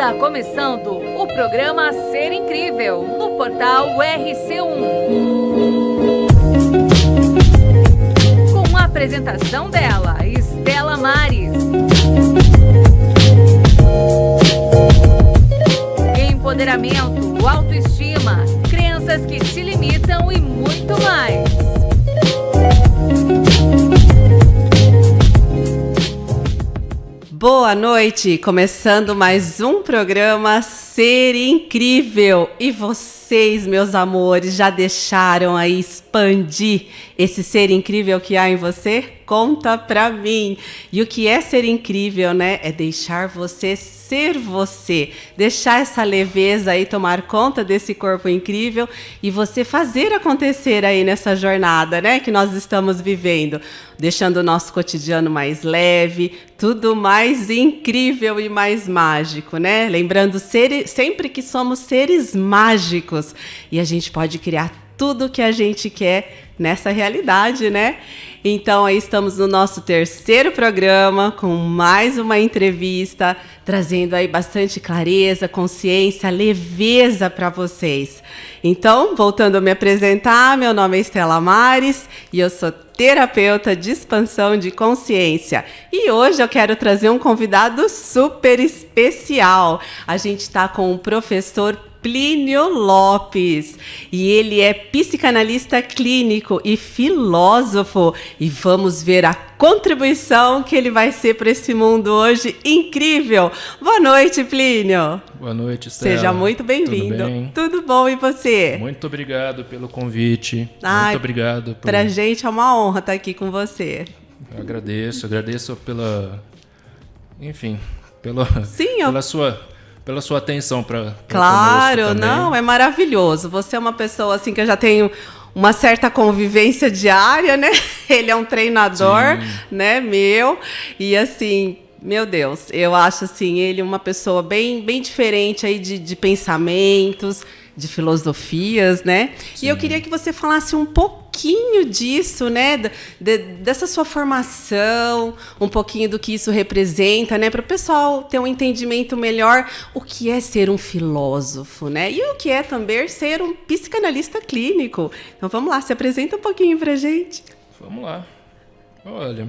Está começando o programa Ser Incrível, no portal RC1. Com a apresentação dela, Estela Maris. Empoderamento, autoestima, crenças que te limitam e muito mais. Boa noite, começando mais um programa Ser Incrível. E vocês, meus amores, já deixaram aí expandir esse ser incrível que há em você? Conta pra mim. E o que é ser incrível, né? É deixar você ser você, deixar essa leveza aí tomar conta desse corpo incrível e você fazer acontecer aí nessa jornada, né, que nós estamos vivendo, deixando o nosso cotidiano mais leve, tudo mais incrível e mais mágico, né? Lembrando sempre que somos seres mágicos e a gente pode criar tudo o que a gente quer nessa realidade, né? Então, aí estamos no nosso terceiro programa, com mais uma entrevista, trazendo aí bastante clareza, consciência, leveza para vocês. Então, voltando a me apresentar, meu nome é Estela Maris e eu sou terapeuta de expansão de consciência. E hoje eu quero trazer um convidado super especial. A gente está com o professor Plínio Lopes, e ele é psicanalista clínico e filósofo, e vamos ver a contribuição que ele vai ser para esse mundo hoje incrível. Boa noite, Plínio. Boa noite, Estela. Seja muito bem-vindo. Tudo bem? Tudo bom, e você? Muito obrigado pelo convite. Ai, muito obrigado. Pra gente é uma honra estar aqui com você. Eu agradeço pela... Enfim, Sim, pela sua atenção para Claro, não, é maravilhoso. Você é uma pessoa assim que eu já tenho uma certa convivência diária, né? Ele é um treinador, né, meu, e assim, meu Deus, eu acho assim, ele uma pessoa bem diferente aí de pensamentos, de filosofias, né? Sim. E eu queria que você falasse um pouquinho disso, né? Dessa sua formação, um pouquinho do que isso representa, né? Para o pessoal ter um entendimento melhor o que é ser um filósofo, né? E o que é também ser um psicanalista clínico. Então vamos lá, se apresenta um pouquinho para a gente. Vamos lá. Olha,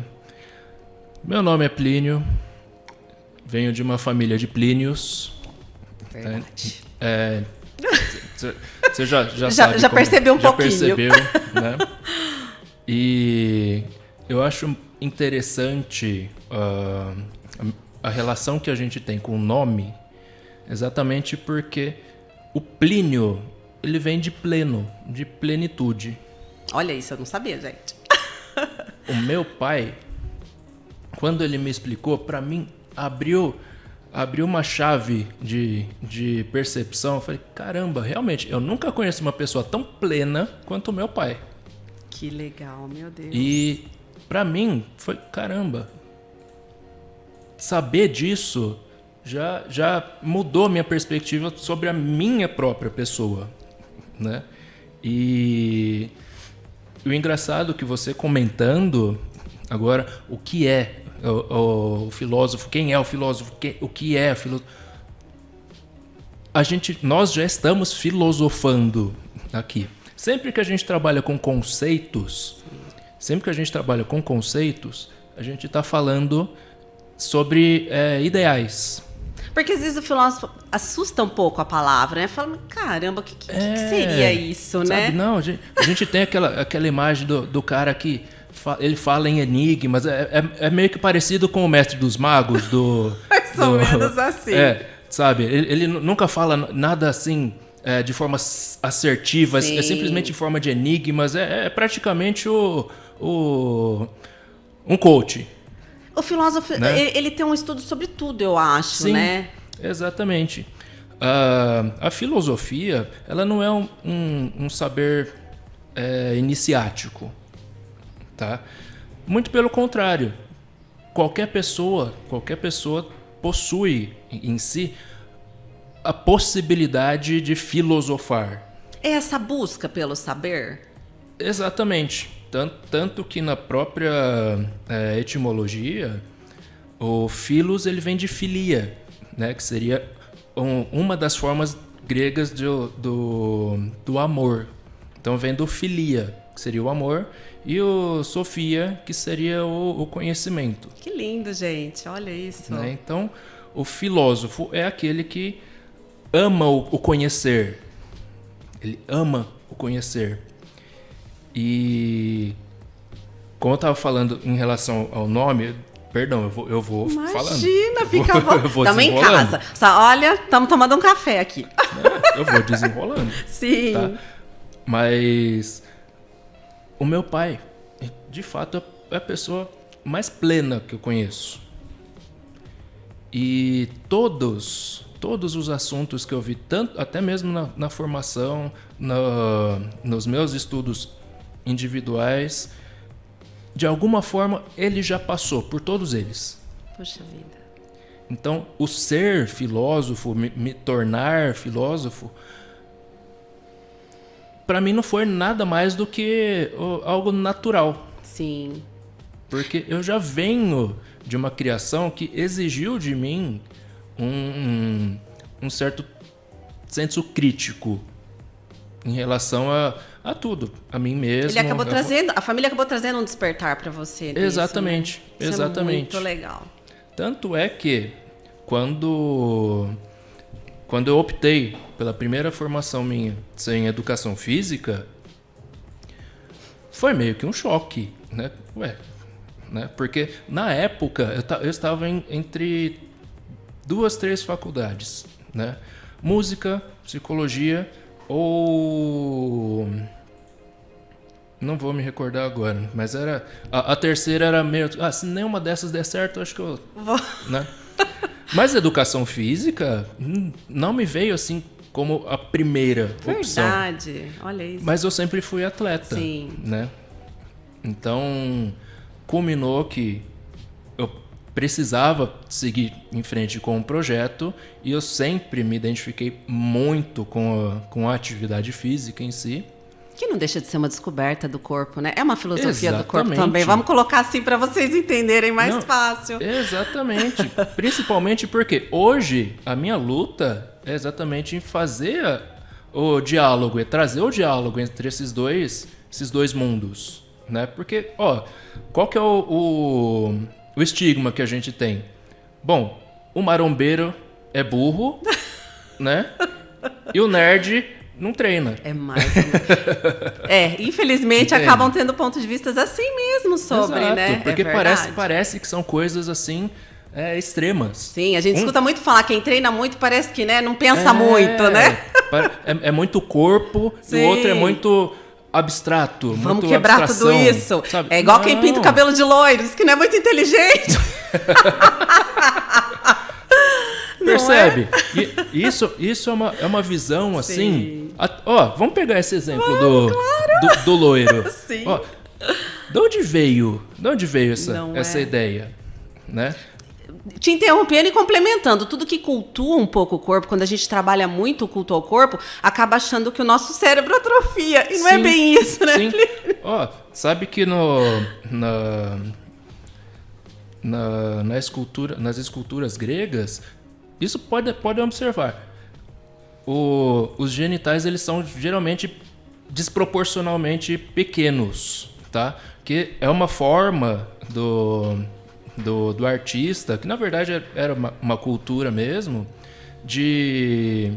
meu nome é Plínio, venho de uma família de Plínios. Verdade. Você já sabe. Já percebeu um pouquinho. Já percebeu, né? E eu acho interessante a relação que a gente tem com o nome, exatamente porque o Plínio, ele vem de pleno, de plenitude. Olha isso, eu não sabia, gente. O meu pai, quando ele me explicou, para mim, abriu uma chave de percepção. Eu falei, caramba, realmente, eu nunca conheci uma pessoa tão plena quanto o meu pai. Que legal, meu Deus. E pra mim, foi, caramba, saber disso já mudou minha perspectiva sobre a minha própria pessoa, né? E o engraçado é que você comentando agora o que é o filósofo, quem é o filósofo, o que é o filósofo. Nós já estamos filosofando aqui. Sempre que a gente trabalha com conceitos, a gente está falando sobre ideais. Porque às vezes o filósofo assusta um pouco a palavra, né? Fala, caramba, o que seria isso, sabe, né? Não, a gente tem aquela imagem do cara que ele fala em enigmas, é meio que parecido com o Mestre dos Magos, Mais ou menos assim. Sabe, ele nunca fala nada assim de forma assertiva, é simplesmente em forma de enigmas, é praticamente um coach. O filósofo, né? Ele tem um estudo sobre tudo, eu acho, Sim, né? Exatamente. A filosofia, ela não é um saber iniciático. Tá? Muito pelo contrário, qualquer pessoa possui em si a possibilidade de filosofar. É essa busca pelo saber? Exatamente. Tanto que na própria etimologia, o philos ele vem de filia, né? Que seria uma das formas gregas do amor. Então vem do filia, que seria o amor, e o Sofia, que seria o conhecimento. Que lindo, gente. Olha isso. Né? Então, o filósofo é aquele que ama o conhecer. Ele ama o conhecer. E como eu estava falando em relação ao nome, perdão, eu vou falando. Imagina, fica bom. Estamos em desenrolando. casa. Só, olha, estamos tomando um café aqui. Eu vou desenrolando. Sim. Tá? Mas o meu pai, de fato, é a pessoa mais plena que eu conheço. E todos os assuntos que eu vi, tanto, até mesmo na formação, nos meus estudos individuais, de alguma forma ele já passou por todos eles. Puxa vida. Então, o ser filósofo, me tornar filósofo, para mim não foi nada mais do que algo natural. Sim. Porque eu já venho de uma criação que exigiu de mim um certo senso crítico em relação a tudo, a mim mesmo. Ele acabou trazendo, a família acabou trazendo um despertar para você. Exatamente, nisso, né? exatamente. Isso é muito legal. Tanto é que quando eu optei pela primeira formação minha em educação física, foi meio que um choque, né? Né? Porque na época eu estava entre 2, 3 faculdades, né? Música, psicologia ou... Não vou me recordar agora, mas era a terceira era meio... se nenhuma dessas der certo, acho que eu... Né? Mas educação física não me veio assim como a primeira opção. Verdade, olha isso. Mas eu sempre fui atleta. Sim. Né? Então, culminou que eu precisava seguir em frente com o projeto e eu sempre me identifiquei muito com a atividade física em si. Que não deixa de ser uma descoberta do corpo, né? É uma filosofia do corpo Exatamente. também. Vamos colocar assim para vocês entenderem mais Não, fácil. Exatamente. Principalmente porque hoje a minha luta é exatamente em fazer o diálogo, é trazer o diálogo entre esses dois mundos, né? Porque, qual que é o estigma que a gente tem? Bom, o marombeiro é burro, né? E o nerd não treina. É mais. Infelizmente Entende? acabam tendo pontos de vista assim mesmo sobre, Exato, né? porque é verdade. parece que são coisas assim extremas. Sim, a gente escuta muito falar, quem treina muito parece que, né, não pensa muito, né? É muito corpo, Sim. e o outro é muito abstrato. Vamos muito quebrar abstração, tudo isso. sabe? É igual quem Não. pinta o cabelo de loiros, que não é muito inteligente. Percebe? E isso é uma visão assim. Vamos pegar esse exemplo do loiro. Sim. De onde veio Não essa ideia? Né? Te interrompendo e complementando, tudo que cultua um pouco o corpo, quando a gente trabalha muito o culto ao corpo, acaba achando que o nosso cérebro atrofia. E não é bem isso, né? Sim. Sabe que nas esculturas gregas, isso pode observar. Os genitais, eles são geralmente desproporcionalmente pequenos, tá? Que é uma forma do artista, que na verdade era uma cultura mesmo, de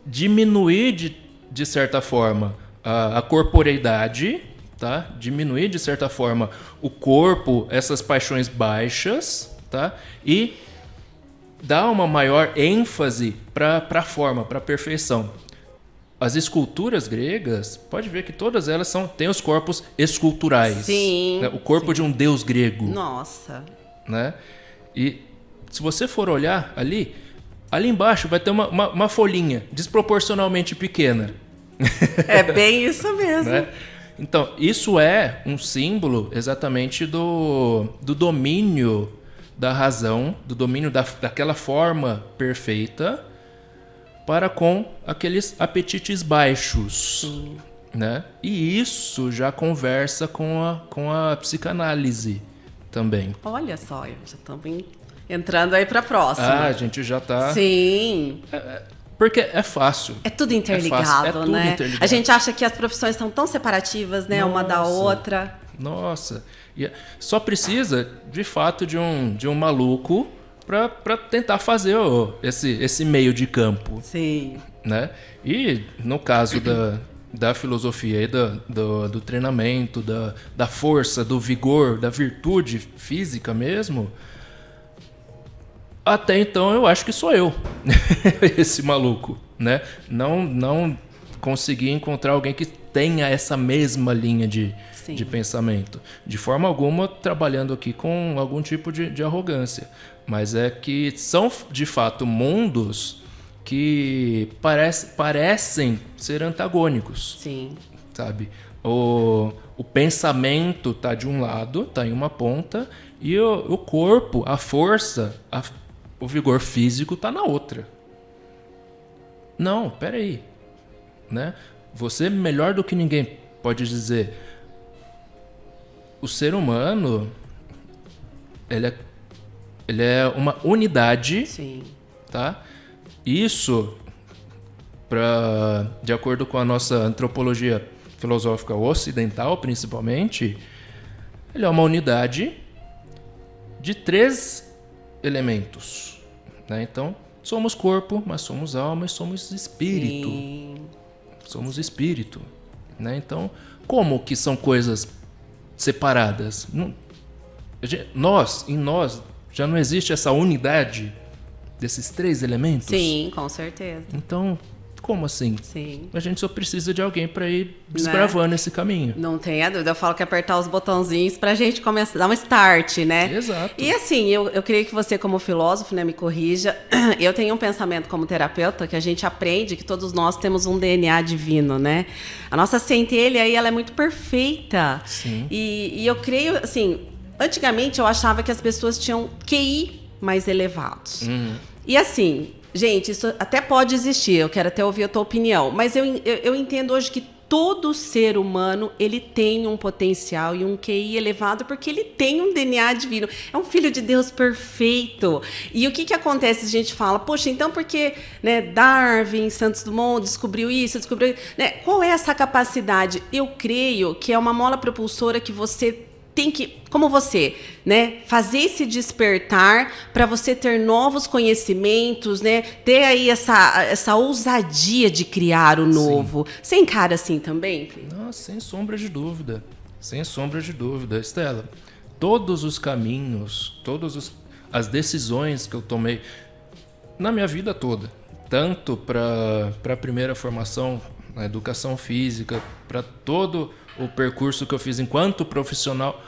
diminuir de certa forma a corporeidade, tá? Diminuir de certa forma o corpo, essas paixões baixas, tá? E dar uma maior ênfase para a forma, para a perfeição. As esculturas gregas, pode ver que todas elas têm os corpos esculturais. Sim. Né? O corpo de um deus grego. Nossa. Né? E se você for olhar ali embaixo vai ter uma folhinha desproporcionalmente pequena. É bem isso mesmo. Né? Então, isso é um símbolo exatamente do domínio da razão, do domínio daquela forma perfeita para com aqueles apetites baixos. Sim. Né? E isso já conversa com a psicanálise também. Olha só, já estamos Entrando aí pra próxima. A gente já tá... Sim. Porque é fácil. É tudo interligado, fácil, tudo né? interligado. A gente acha que as profissões são tão separativas, né? Uma da outra. Nossa. E só precisa, de fato, de um maluco para tentar fazer esse meio de campo. Sim. Né? E no caso da filosofia e do treinamento, da força, do vigor, da virtude física mesmo, até então eu acho que sou eu, esse maluco, né? Não consegui encontrar alguém que tenha essa mesma linha de pensamento. De forma alguma trabalhando aqui com algum tipo de arrogância. Mas é que são, de fato, mundos que parecem ser antagônicos. Sim. Sabe? O pensamento tá de um lado, tá em uma ponta, e o corpo, a força, o vigor físico tá na outra. Não, peraí. Né? Você, melhor do que ninguém, pode dizer, o ser humano, ele é uma unidade. Sim. Tá? Isso, de acordo com a nossa antropologia filosófica ocidental, principalmente, ele é uma unidade de 3 elementos. Né? Então, somos corpo, mas somos alma e somos espírito. Sim. Somos espírito. Né? Então, como que são coisas separadas? Em nós, já não existe essa unidade desses 3 elementos? Sim, com certeza. Então, como assim? Sim. A gente só precisa de alguém para ir desbravando esse caminho. Não tenha dúvida. Eu falo que apertar os botãozinhos pra gente começar, dar um start, né? Exato. E assim, eu creio que você como filósofo, né, me corrija, eu tenho um pensamento como terapeuta que a gente aprende que todos nós temos um DNA divino, né? A nossa centelha aí, ela é muito perfeita. Sim. E eu creio, assim, antigamente eu achava que as pessoas tinham QI mais elevados. E assim, gente, isso até pode existir, eu quero até ouvir a tua opinião, mas eu entendo hoje que todo ser humano, ele tem um potencial e um QI elevado porque ele tem um DNA divino. É um filho de Deus perfeito. E o que acontece? A gente fala, poxa, então porque, né, Darwin, Santos Dumont descobriu isso, né? Qual é essa capacidade? Eu creio que é uma mola propulsora que você tem que, como você, né, fazer esse despertar para você ter novos conhecimentos, né, ter aí essa ousadia de criar o novo. Sim. Você encara assim também? Nossa, sem sombra de dúvida. Sem sombra de dúvida. Estela, todos os caminhos, as decisões que eu tomei na minha vida toda, tanto para a primeira formação na educação física, para todo o percurso que eu fiz enquanto profissional,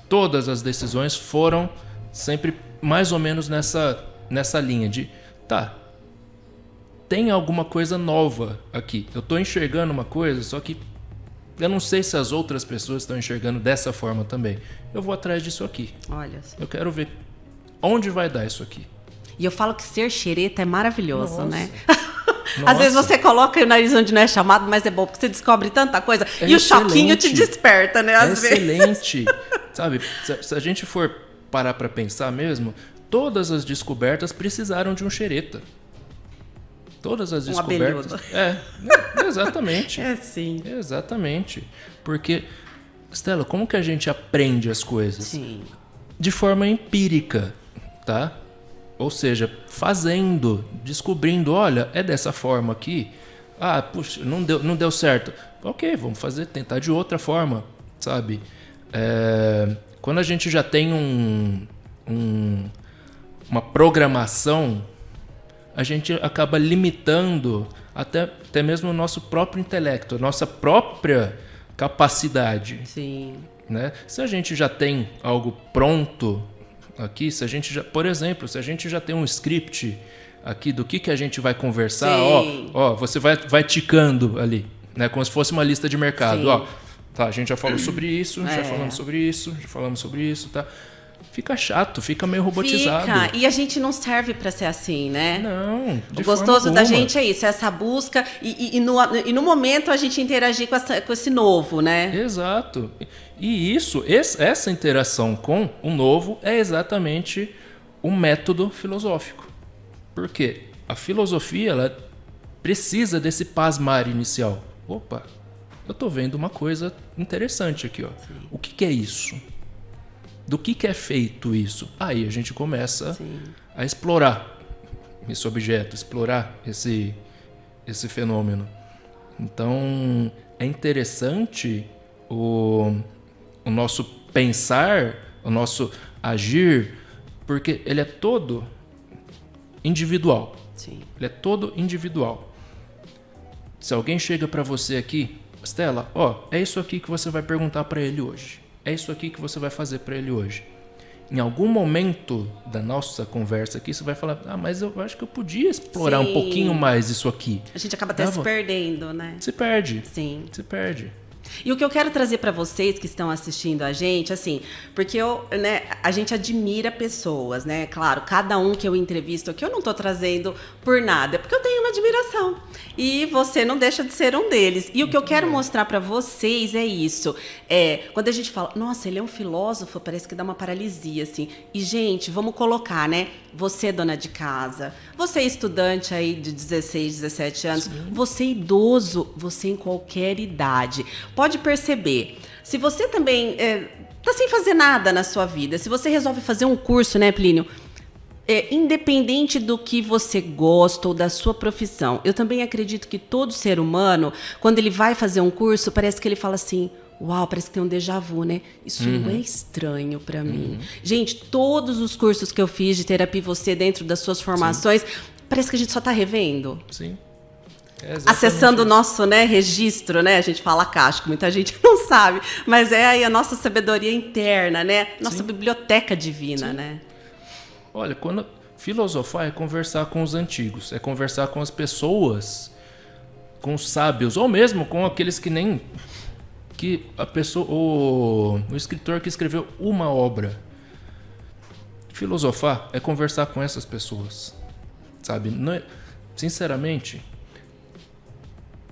todas as decisões foram sempre mais ou menos nessa linha de, tem alguma coisa nova aqui. Eu estou enxergando uma coisa, só que eu não sei se as outras pessoas estão enxergando dessa forma também. Eu vou atrás disso aqui. Olha. Eu quero ver onde vai dar isso aqui. E eu falo que ser xereta é maravilhoso, né? Nossa. Às vezes você coloca o nariz onde não é chamado, mas é bom, porque você descobre tanta coisa. É e o choquinho te desperta, né? Às vezes. Excelente. Sabe, se a gente for parar para pensar mesmo, todas as descobertas precisaram de um xereta. Todas as descobertas. Exatamente. É sim. Exatamente. Porque, Estela, como que a gente aprende as coisas? Sim. De forma empírica, tá? Ou seja, fazendo, descobrindo, olha, é dessa forma aqui. Puxa, não deu certo. Ok, vamos tentar de outra forma, sabe? Quando a gente já tem uma programação, a gente acaba limitando até mesmo o nosso próprio intelecto, a nossa própria capacidade. Sim. Né? Se a gente já tem algo pronto aqui, por exemplo, se a gente já tem um script aqui do que a gente vai conversar, você vai ticando ali, né? Como se fosse uma lista de mercado. A gente já falou sobre isso, já falamos sobre isso, já falamos sobre isso, tá? Fica chato, fica meio robotizado. Fica. E a gente não serve para ser assim, né? Não, de O gostoso da forma gente é isso, é essa busca e no momento a gente interagir com esse novo, né? Exato. E essa interação com o novo é exatamente o método filosófico. Por quê? A filosofia, ela precisa desse pasmar inicial. Opa, eu tô vendo uma coisa interessante aqui, ó. O que é isso? Do que é feito isso? Aí a gente começa a explorar esse objeto, explorar esse fenômeno. Então, é interessante o nosso pensar, o nosso agir, porque ele é todo individual. Sim. Ele é todo individual. Se alguém chega para você aqui, Stella, é isso aqui que você vai perguntar para ele hoje. É isso aqui que você vai fazer para ele hoje. Em algum momento da nossa conversa aqui, você vai falar, mas eu acho que eu podia explorar um pouquinho mais isso aqui. A gente acaba até se perdendo, né? Se perde. Sim. Se perde. E o que eu quero trazer para vocês que estão assistindo a gente, assim, porque a gente admira pessoas, né? Claro, cada um que eu entrevisto aqui, eu não tô trazendo por nada, é porque eu tenho uma admiração. E você não deixa de ser um deles. E o que eu quero mostrar para vocês é isso. Quando a gente fala, nossa, ele é um filósofo, parece que dá uma paralisia, assim. E, gente, vamos colocar, né? Você, dona de casa, você estudante aí de 16, 17 anos, você idoso, você em qualquer idade. Pode perceber, se você também tá sem fazer nada na sua vida, se você resolve fazer um curso, né, Plínio? Independente do que você gosta ou da sua profissão, eu também acredito que todo ser humano, quando ele vai fazer um curso, parece que ele fala assim, uau, parece que tem um déjà vu, né? Isso não é estranho para mim. Gente, todos os cursos que eu fiz de terapia você dentro das suas formações, parece que a gente só tá revendo. Sim. Acessando o nosso, né, registro, né? A gente fala caixa, que muita gente não sabe, mas é aí a nossa sabedoria interna, né? Nossa biblioteca divina, né? Olha, quando filosofar é conversar com os antigos, é conversar com as pessoas, com os sábios, ou mesmo com aqueles que a pessoa, o escritor que escreveu uma obra. Filosofar é conversar com essas pessoas, sabe? Sinceramente,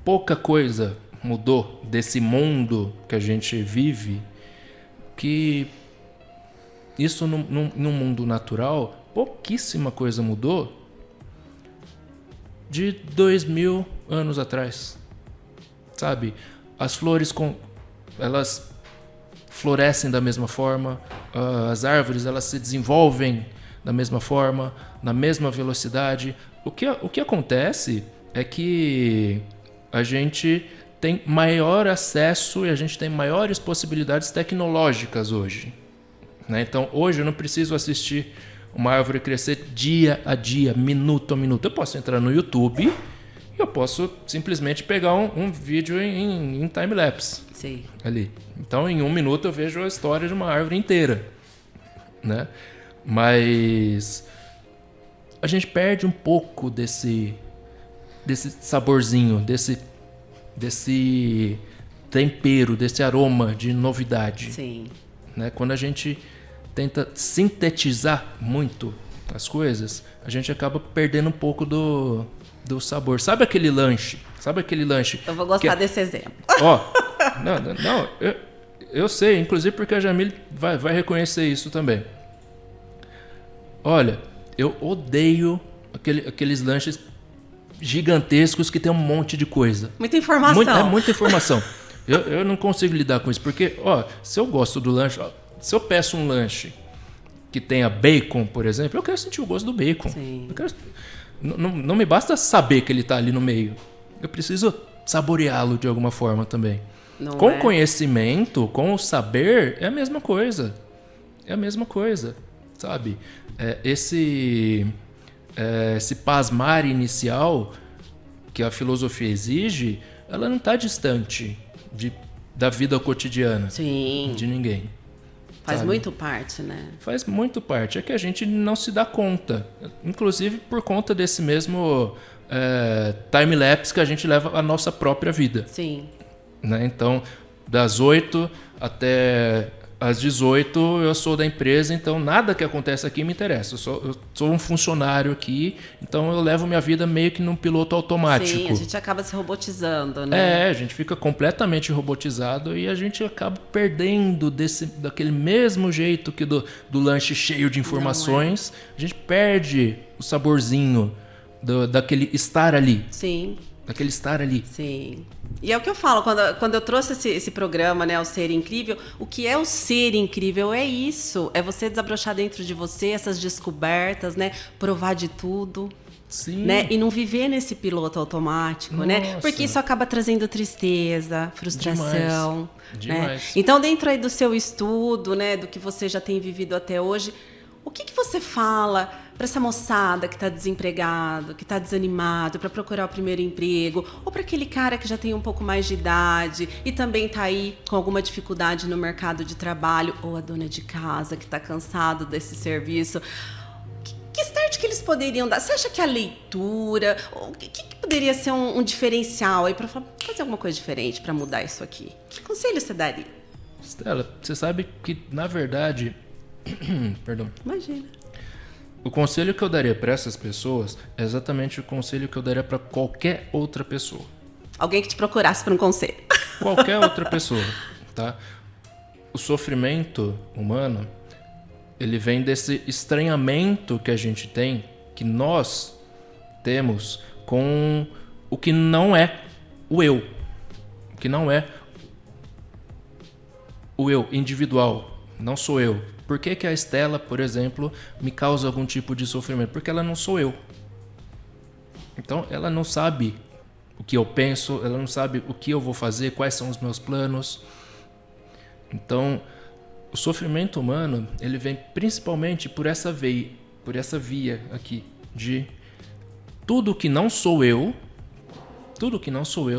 pouca coisa mudou desse mundo que a gente vive, que isso no mundo natural, pouquíssima coisa mudou de 2000 anos atrás, sabe? As flores, elas florescem da mesma forma, as árvores elas se desenvolvem da mesma forma, na mesma velocidade. O que acontece é que a gente tem maior acesso e a gente tem maiores possibilidades tecnológicas hoje, né? Então, hoje eu não preciso assistir uma árvore crescer dia a dia, minuto a minuto. Eu posso entrar no YouTube e eu posso simplesmente pegar um vídeo em time-lapse. Sim. Ali. Então, em 1 minuto eu vejo a história de uma árvore inteira, né? Mas a gente perde um pouco desse saborzinho, desse tempero, desse aroma de novidade. Sim. Né? Quando a gente tenta sintetizar muito as coisas, a gente acaba perdendo um pouco do sabor. Sabe aquele lanche? Eu vou gostar desse exemplo. Não, eu sei, inclusive porque a Jamile vai reconhecer isso também. Olha, eu odeio aqueles lanches gigantescos que tem um monte de coisa. Muita informação. Muita informação. Eu não consigo lidar com isso, porque, se eu gosto do lanche, se eu peço um lanche que tenha bacon, por exemplo, eu quero sentir o gosto do bacon. Sim. Não me basta saber que ele está ali no meio. Eu preciso saboreá-lo de alguma forma também. Com o conhecimento, com o saber, é a mesma coisa. Sabe? Esse pasmar inicial que a filosofia exige, ela não está distante da vida cotidiana. Sim. De ninguém. Faz sabe? muito parte, né? Faz muito parte. É que a gente não se dá conta. Inclusive por conta desse mesmo time-lapse que a gente leva a nossa própria vida. Sim. Né? Então, das 8 até às 18 eu sou da empresa, então nada que acontece aqui me interessa. Eu sou um funcionário aqui, então eu levo minha vida meio que num piloto automático. Sim, a gente acaba se robotizando, né? A gente fica completamente robotizado e a gente acaba perdendo daquele mesmo jeito que do lanche cheio de informações. A gente perde o saborzinho daquele estar ali. Sim. Daquele estar ali. Sim. E é o que eu falo, quando eu trouxe esse programa, né, o Ser Incrível, o que é o ser incrível é isso, é você desabrochar dentro de você essas descobertas, né, provar de tudo. Sim. Né? E não viver nesse piloto automático, né? Porque isso acaba trazendo tristeza, frustração. Demais. Né? Então, dentro aí do seu estudo, né, do que você já tem vivido até hoje, o que você fala para essa moçada que está desempregado, que está desanimado para procurar o primeiro emprego, ou para aquele cara que já tem um pouco mais de idade e também está aí com alguma dificuldade no mercado de trabalho, ou a dona de casa que está cansado desse serviço? Que start que eles poderiam dar? Você acha que a leitura, o que poderia ser um diferencial aí para fazer alguma coisa diferente para mudar isso aqui? Que conselho você daria? Stella, você sabe que, na verdade... Perdão. Imagina. O conselho que eu daria para essas pessoas é exatamente o conselho que eu daria para qualquer outra pessoa. Alguém que te procurasse por um conselho. Qualquer outra pessoa, tá? O sofrimento humano, ele vem desse estranhamento que a gente tem, que nós temos com o que não é o eu. O que não é o eu individual. Não sou eu. Por que a Stella, por exemplo, me causa algum tipo de sofrimento? Porque ela não sou eu. Então, ela não sabe o que eu penso, ela não sabe o que eu vou fazer, quais são os meus planos. Então, o sofrimento humano, ele vem principalmente por essa via aqui, de tudo que não sou eu,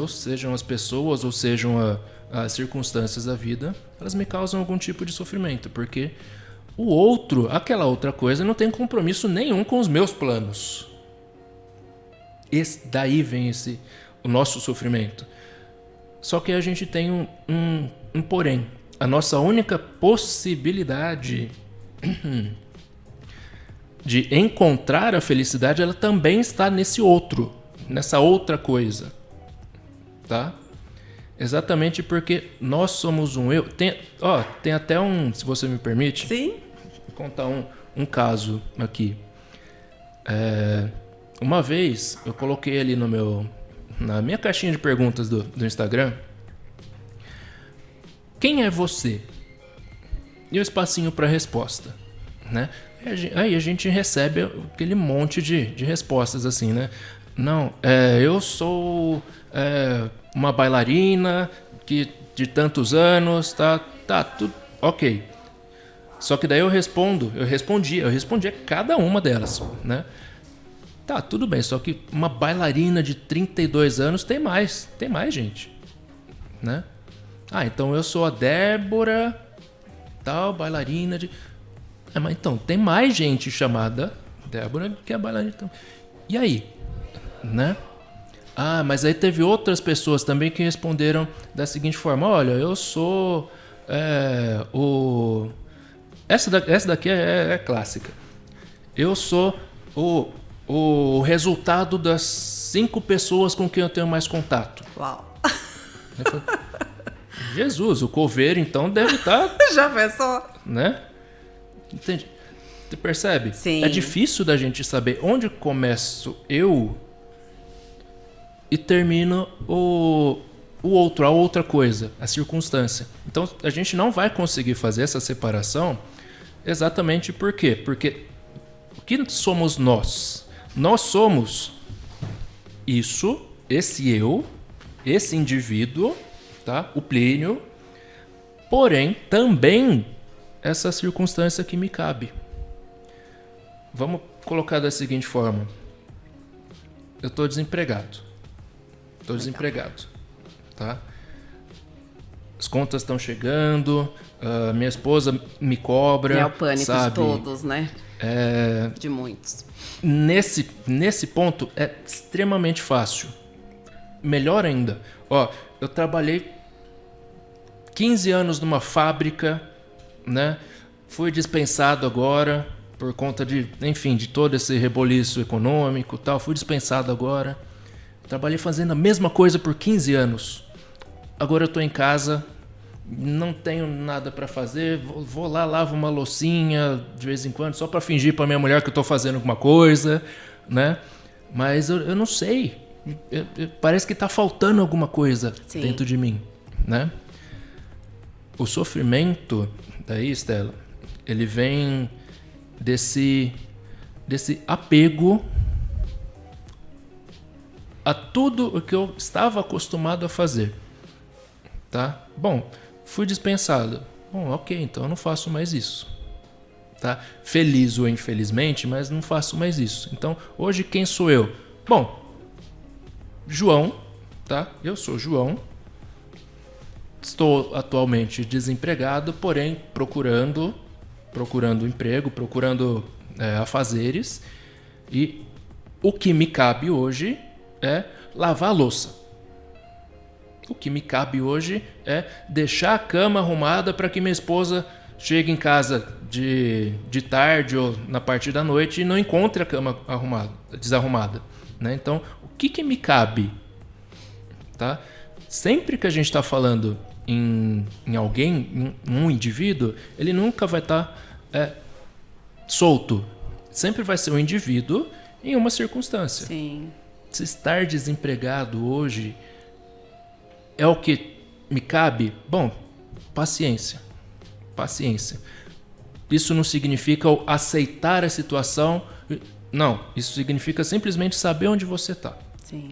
sejam as pessoas ou sejam as circunstâncias da vida, elas me causam algum tipo de sofrimento, porque o outro, aquela outra coisa, não tem compromisso nenhum com os meus planos. Daí vem o nosso sofrimento. Só que a gente tem um porém. A nossa única possibilidade de encontrar a felicidade, ela também está nessa outra coisa, tá? Exatamente porque nós somos um eu. Tem até se você me permite, sim, vou contar um caso aqui. Uma vez eu coloquei ali na minha caixinha de perguntas do Instagram: quem é você? E o espacinho para resposta, né? Aí a gente recebe aquele monte de respostas assim, né? Não, eu sou uma bailarina de tantos anos, tá tudo ok. Só que daí eu respondi a cada uma delas, né? Tá, tudo bem, só que uma bailarina de 32 anos tem mais gente, né? Então eu sou a Débora, tal, bailarina de... mas então, tem mais gente chamada Débora que é bailarina. Então. E aí? Né? Mas aí teve outras pessoas também que responderam da seguinte forma: olha, eu sou essa daqui é clássica. Eu sou o resultado das 5 pessoas com quem eu tenho mais contato. Uau. Jesus, o coveiro então deve estar... Já pensou? Né? Entende? Você percebe? Sim. É difícil da gente saber onde começo eu e termina o outro, a outra coisa, a circunstância. Então a gente não vai conseguir fazer essa separação exatamente por quê? Porque o que somos nós? Nós somos esse eu, esse indivíduo, tá? O Plínio, porém também essa circunstância que me cabe. Vamos colocar da seguinte forma: eu estou desempregado. Tá? As contas estão chegando, minha esposa me cobra. É o pânico, sabe? de todos, né? De muitos. Nesse ponto é extremamente fácil. Melhor ainda, eu trabalhei 15 anos numa fábrica, né? Fui dispensado agora por conta de, enfim, de todo esse reboliço econômico e tal. Fui dispensado agora. Trabalhei fazendo a mesma coisa por 15 anos. Agora eu tô em casa, não tenho nada para fazer. Vou lá, lavo uma loucinha de vez em quando, só para fingir para minha mulher que eu tô fazendo alguma coisa, né? Mas eu não sei. Parece que tá faltando alguma coisa dentro de mim, né? O sofrimento daí, Estela, ele vem desse apego a tudo o que eu estava acostumado a fazer, tá? Bom, fui dispensado. Bom, ok, então eu não faço mais isso, tá? Feliz ou infelizmente, mas não faço mais isso. Então, hoje quem sou eu? Bom, João, tá? Eu sou João. Estou atualmente desempregado, porém procurando emprego, procurando afazeres. E o que me cabe hoje é lavar a louça. O que me cabe hoje é deixar a cama arrumada para que minha esposa chegue em casa de tarde ou na parte da noite e não encontre a cama desarrumada, né? Então, o que me cabe? Tá? Sempre que a gente está falando em alguém, em um indivíduo, ele nunca vai estar solto. Sempre vai ser um indivíduo em uma circunstância. Sim. Se estar desempregado hoje é o que me cabe, bom, paciência. Paciência. Isso não significa aceitar a situação. Não, isso significa simplesmente saber onde você está. Sim.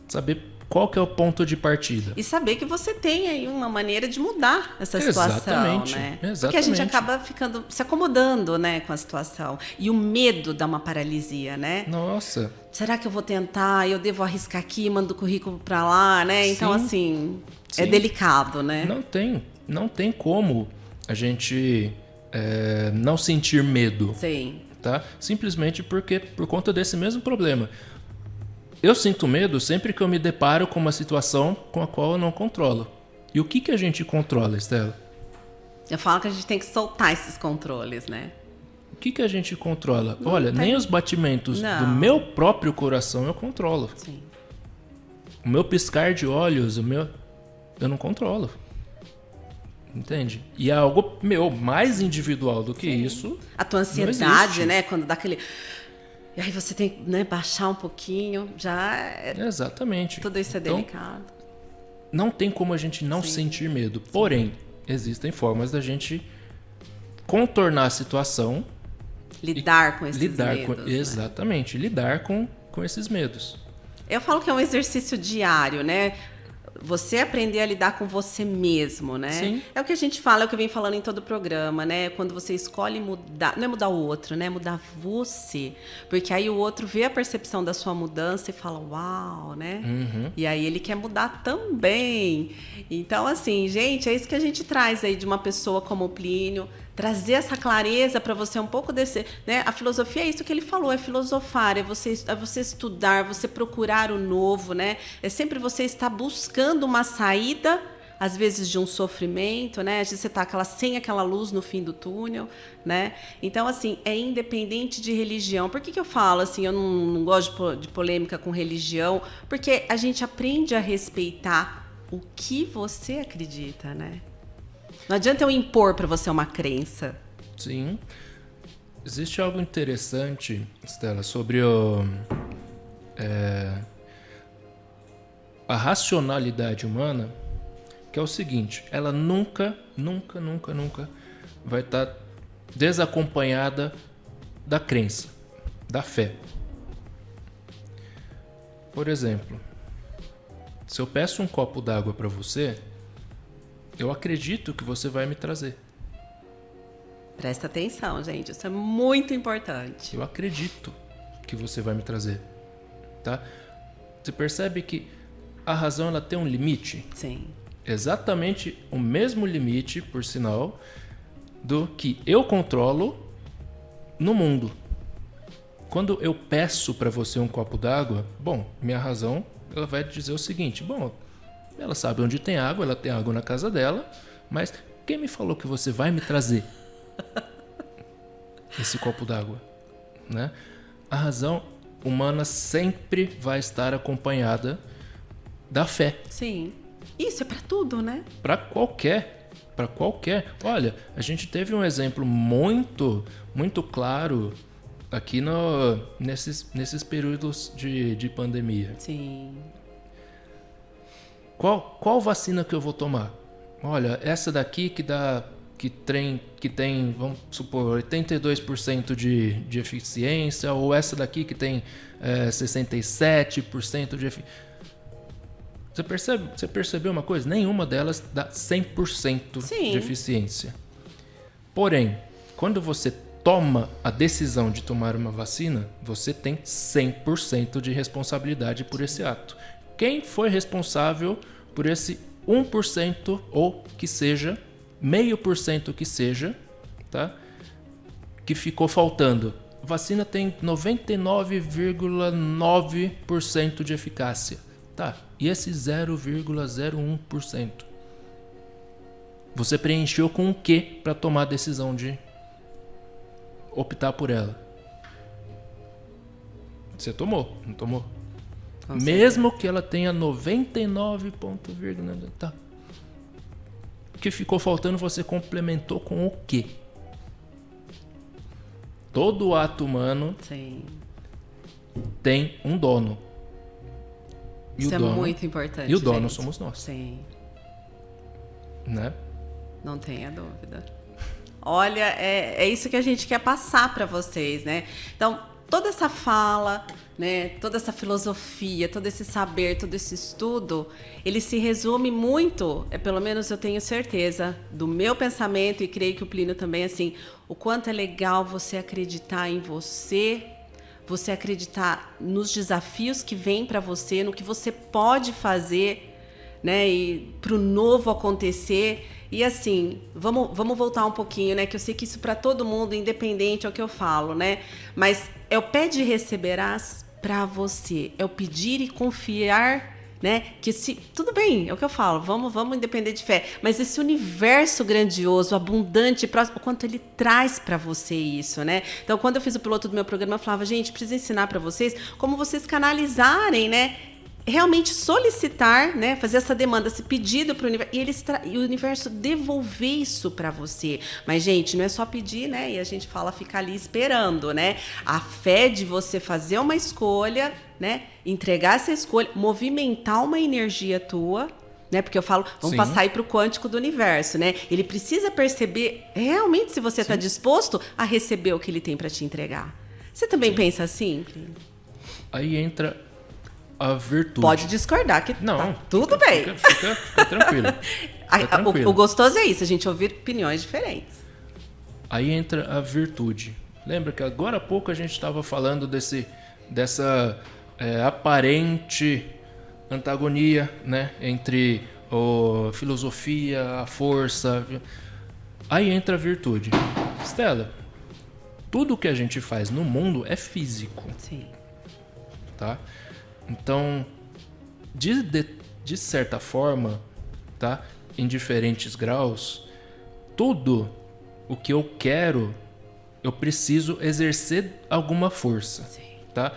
Saber qual que é o ponto de partida. E saber que você tem aí uma maneira de mudar essa situação, Exatamente, né? exatamente. Porque a gente acaba se acomodando, né, com a situação. E o medo dá uma paralisia, né? Nossa. Será que eu vou tentar? Eu devo arriscar aqui, mando o currículo para lá, né? Então, assim, é Sim. delicado, né? Não tem como a gente não sentir medo. Sim. Tá? Simplesmente por conta desse mesmo problema. Eu sinto medo sempre que eu me deparo com uma situação com a qual eu não controlo. E o que a gente controla, Estela? Eu falo que a gente tem que soltar esses controles, né? O que a gente controla? Olha, nem os batimentos do meu próprio coração eu controlo. Sim. O meu piscar de olhos, eu não controlo. Entende? E é algo mais individual do que isso. A tua ansiedade, né? Quando dá aquele... E aí você tem que, né, baixar um pouquinho, Exatamente. Tudo isso é delicado. Não tem como a gente não sentir medo. Porém, existem formas da gente contornar a situação. Lidar com esses medos. Né? Exatamente, lidar com esses medos. Eu falo que é um exercício diário, né? Você aprender a lidar com você mesmo, né? Sim. É o que a gente fala, é o que eu venho falando em todo o programa, né? Quando você escolhe mudar, não é mudar o outro, né? É mudar você. Porque aí o outro vê a percepção da sua mudança e fala, uau, né? Uhum. E aí ele quer mudar também. Então, assim, gente, é isso que a gente traz aí de uma pessoa como o Plínio, trazer essa clareza para você um pouco desse, né? A filosofia é isso que ele falou, é filosofar, é você estudar, você procurar o novo, né? É sempre você estar buscando uma saída, às vezes de um sofrimento, né? Às vezes você está sem aquela luz no fim do túnel, né? Então, assim, é independente de religião. Por que eu falo assim, eu não gosto de polêmica com religião? Porque a gente aprende a respeitar o que você acredita, né? Não adianta eu impor para você uma crença. Sim. Existe algo interessante, Estela, sobre a racionalidade humana, que é o seguinte: ela nunca vai estar desacompanhada da crença, da fé. Por exemplo, se eu peço um copo d'água para você, eu acredito que você vai me trazer. Presta atenção, gente. Isso é muito importante. Eu acredito que você vai me trazer. Tá? Você percebe que a razão ela tem um limite? Sim. Exatamente o mesmo limite, por sinal, do que eu controlo no mundo. Quando eu peço para você um copo d'água, bom, minha razão ela vai dizer o seguinte: bom, ela sabe onde tem água, ela tem água na casa dela, mas Quem me falou que você vai me trazer esse copo d'água? Né? A razão humana sempre vai estar acompanhada da fé. Sim. Isso é para tudo, né? Para qualquer. Olha, a gente teve um exemplo muito claro aqui nesses períodos de pandemia. Sim. Qual vacina que eu vou tomar? Olha, essa daqui que tem, vamos supor, 82% de eficiência, ou essa daqui que tem 67% de eficiência. Você percebeu uma coisa? Nenhuma delas dá 100% Sim. de eficiência. Porém, quando você toma a decisão de tomar uma vacina, você tem 100% de responsabilidade por esse ato. Quem foi responsável por esse 1% ou que seja, 0,5% que seja, tá? Que ficou faltando? A vacina tem 99,9% de eficácia. Tá, e esse 0,01%? Você preencheu com o que para tomar a decisão de optar por ela? Você tomou, não tomou? Mesmo que ela tenha 99, tá. O que ficou faltando você complementou com o quê? Todo ato humano tem um dono. Isso é muito importante. E o dono gente. somos nós. Sim. Né? Não tenha dúvida. Olha, é isso que a gente quer passar para vocês, né? Então, toda essa fala, né? Toda essa filosofia, todo esse saber, todo esse estudo, ele se resume muito, pelo menos eu tenho certeza, do meu pensamento, e creio que o Plínio também, assim, o quanto é legal você acreditar em você acreditar nos desafios que vêm para você, no que você pode fazer, né, e para o novo acontecer. E assim, vamos voltar um pouquinho, né, que eu sei que isso para todo mundo, independente é o que eu falo, né, mas é o pede e receberás para você, é o pedir e confiar, né, que tudo bem, é o que eu falo, vamos independer de fé, mas esse universo grandioso, abundante, próximo, o quanto ele traz para você isso, né? Então, quando eu fiz o piloto do meu programa, eu falava, gente, preciso ensinar para vocês como vocês canalizarem, né, realmente solicitar, né, fazer essa demanda, esse pedido para o universo, e o universo devolver isso para você. Mas, gente, não é só pedir, né, e a gente fala ficar ali esperando, né? A fé de você fazer uma escolha, né, entregar essa escolha, movimentar uma energia tua, né? Porque eu falo, vamos passar aí para o quântico do universo, né? Ele precisa perceber realmente se você está disposto a receber o que ele tem para te entregar. Você também pensa assim? Aí entra a virtude. Pode discordar, que não, tá tudo bem. Fica tranquilo. Fica tranquilo. O gostoso é isso, a gente ouvir opiniões diferentes. Aí entra a virtude. Lembra que agora há pouco a gente estava falando dessa aparente antagonia, né, entre a filosofia, a força. Aí entra a virtude. Stella, tudo que a gente faz no mundo é físico. Sim. Tá? Então, de certa forma, tá, em diferentes graus, tudo o que eu quero, eu preciso exercer alguma força. Sim. Tá?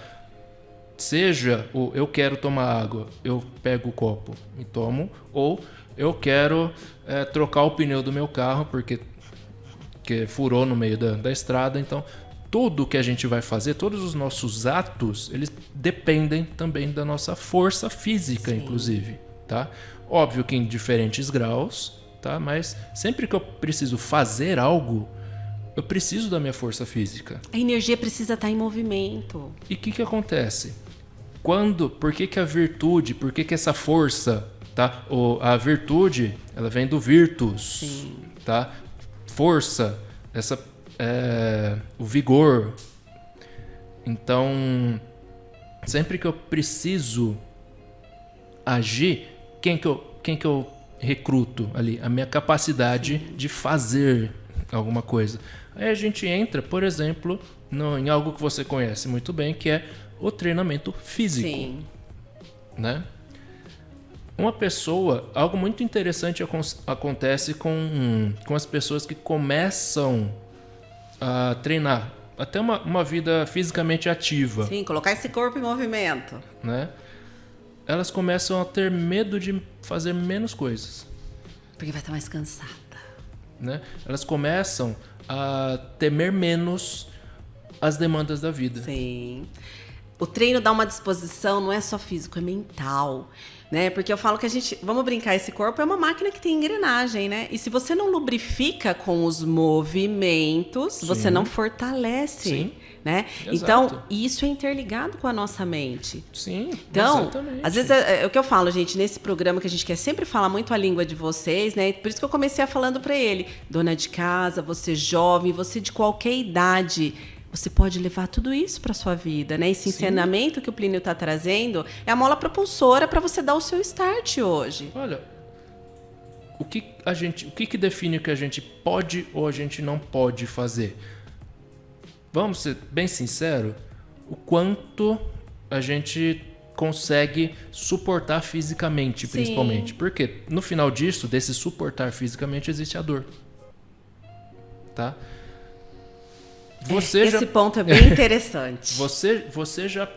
Seja eu quero tomar água, eu pego o copo e tomo, ou eu quero trocar o pneu do meu carro porque furou no meio da estrada. Então, tudo que a gente vai fazer, todos os nossos atos, eles dependem também da nossa força física, inclusive. Tá? Óbvio que em diferentes graus, tá? Mas sempre que eu preciso fazer algo, eu preciso da minha força física. A energia precisa estar em movimento. E o que acontece? Por que a virtude, por que essa força, tá? A virtude, ela vem do virtus, Sim. tá? Força, o vigor. Então, sempre que eu preciso agir, quem que eu recruto ali? A minha capacidade de fazer alguma coisa. Aí a gente entra, por exemplo, em algo que você conhece muito bem, que é o treinamento físico. Sim. Né? uma pessoa, algo muito interessante acontece com as pessoas que começam a treinar, até uma vida fisicamente ativa. Sim, colocar esse corpo em movimento. Né? Elas começam a ter medo de fazer menos coisas. Porque vai estar mais cansada. Né? Elas começam a temer menos as demandas da vida. Sim. O treino dá uma disposição, não é só físico, é mental. Né? Porque eu falo que vamos brincar, esse corpo é uma máquina que tem engrenagem, né? E se você não lubrifica com os movimentos, Sim. você não fortalece. Sim. Né? Exato. Então, isso é interligado com a nossa mente. Sim, então, exatamente. Às vezes é o que eu falo, gente, nesse programa que a gente quer sempre falar muito a língua de vocês, né? Por isso que eu comecei falando para ele, dona de casa, você jovem, você de qualquer idade, você pode levar tudo isso para sua vida, né? Esse ensinamento que o Plínio está trazendo é a mola propulsora para você dar o seu start hoje. Olha, o que define o que a gente pode ou a gente não pode fazer? Vamos ser bem sinceros, o quanto a gente consegue suportar fisicamente, Sim. principalmente. Porque no final disso, desse suportar fisicamente, existe a dor. Tá? Esse ponto é bem interessante. Você já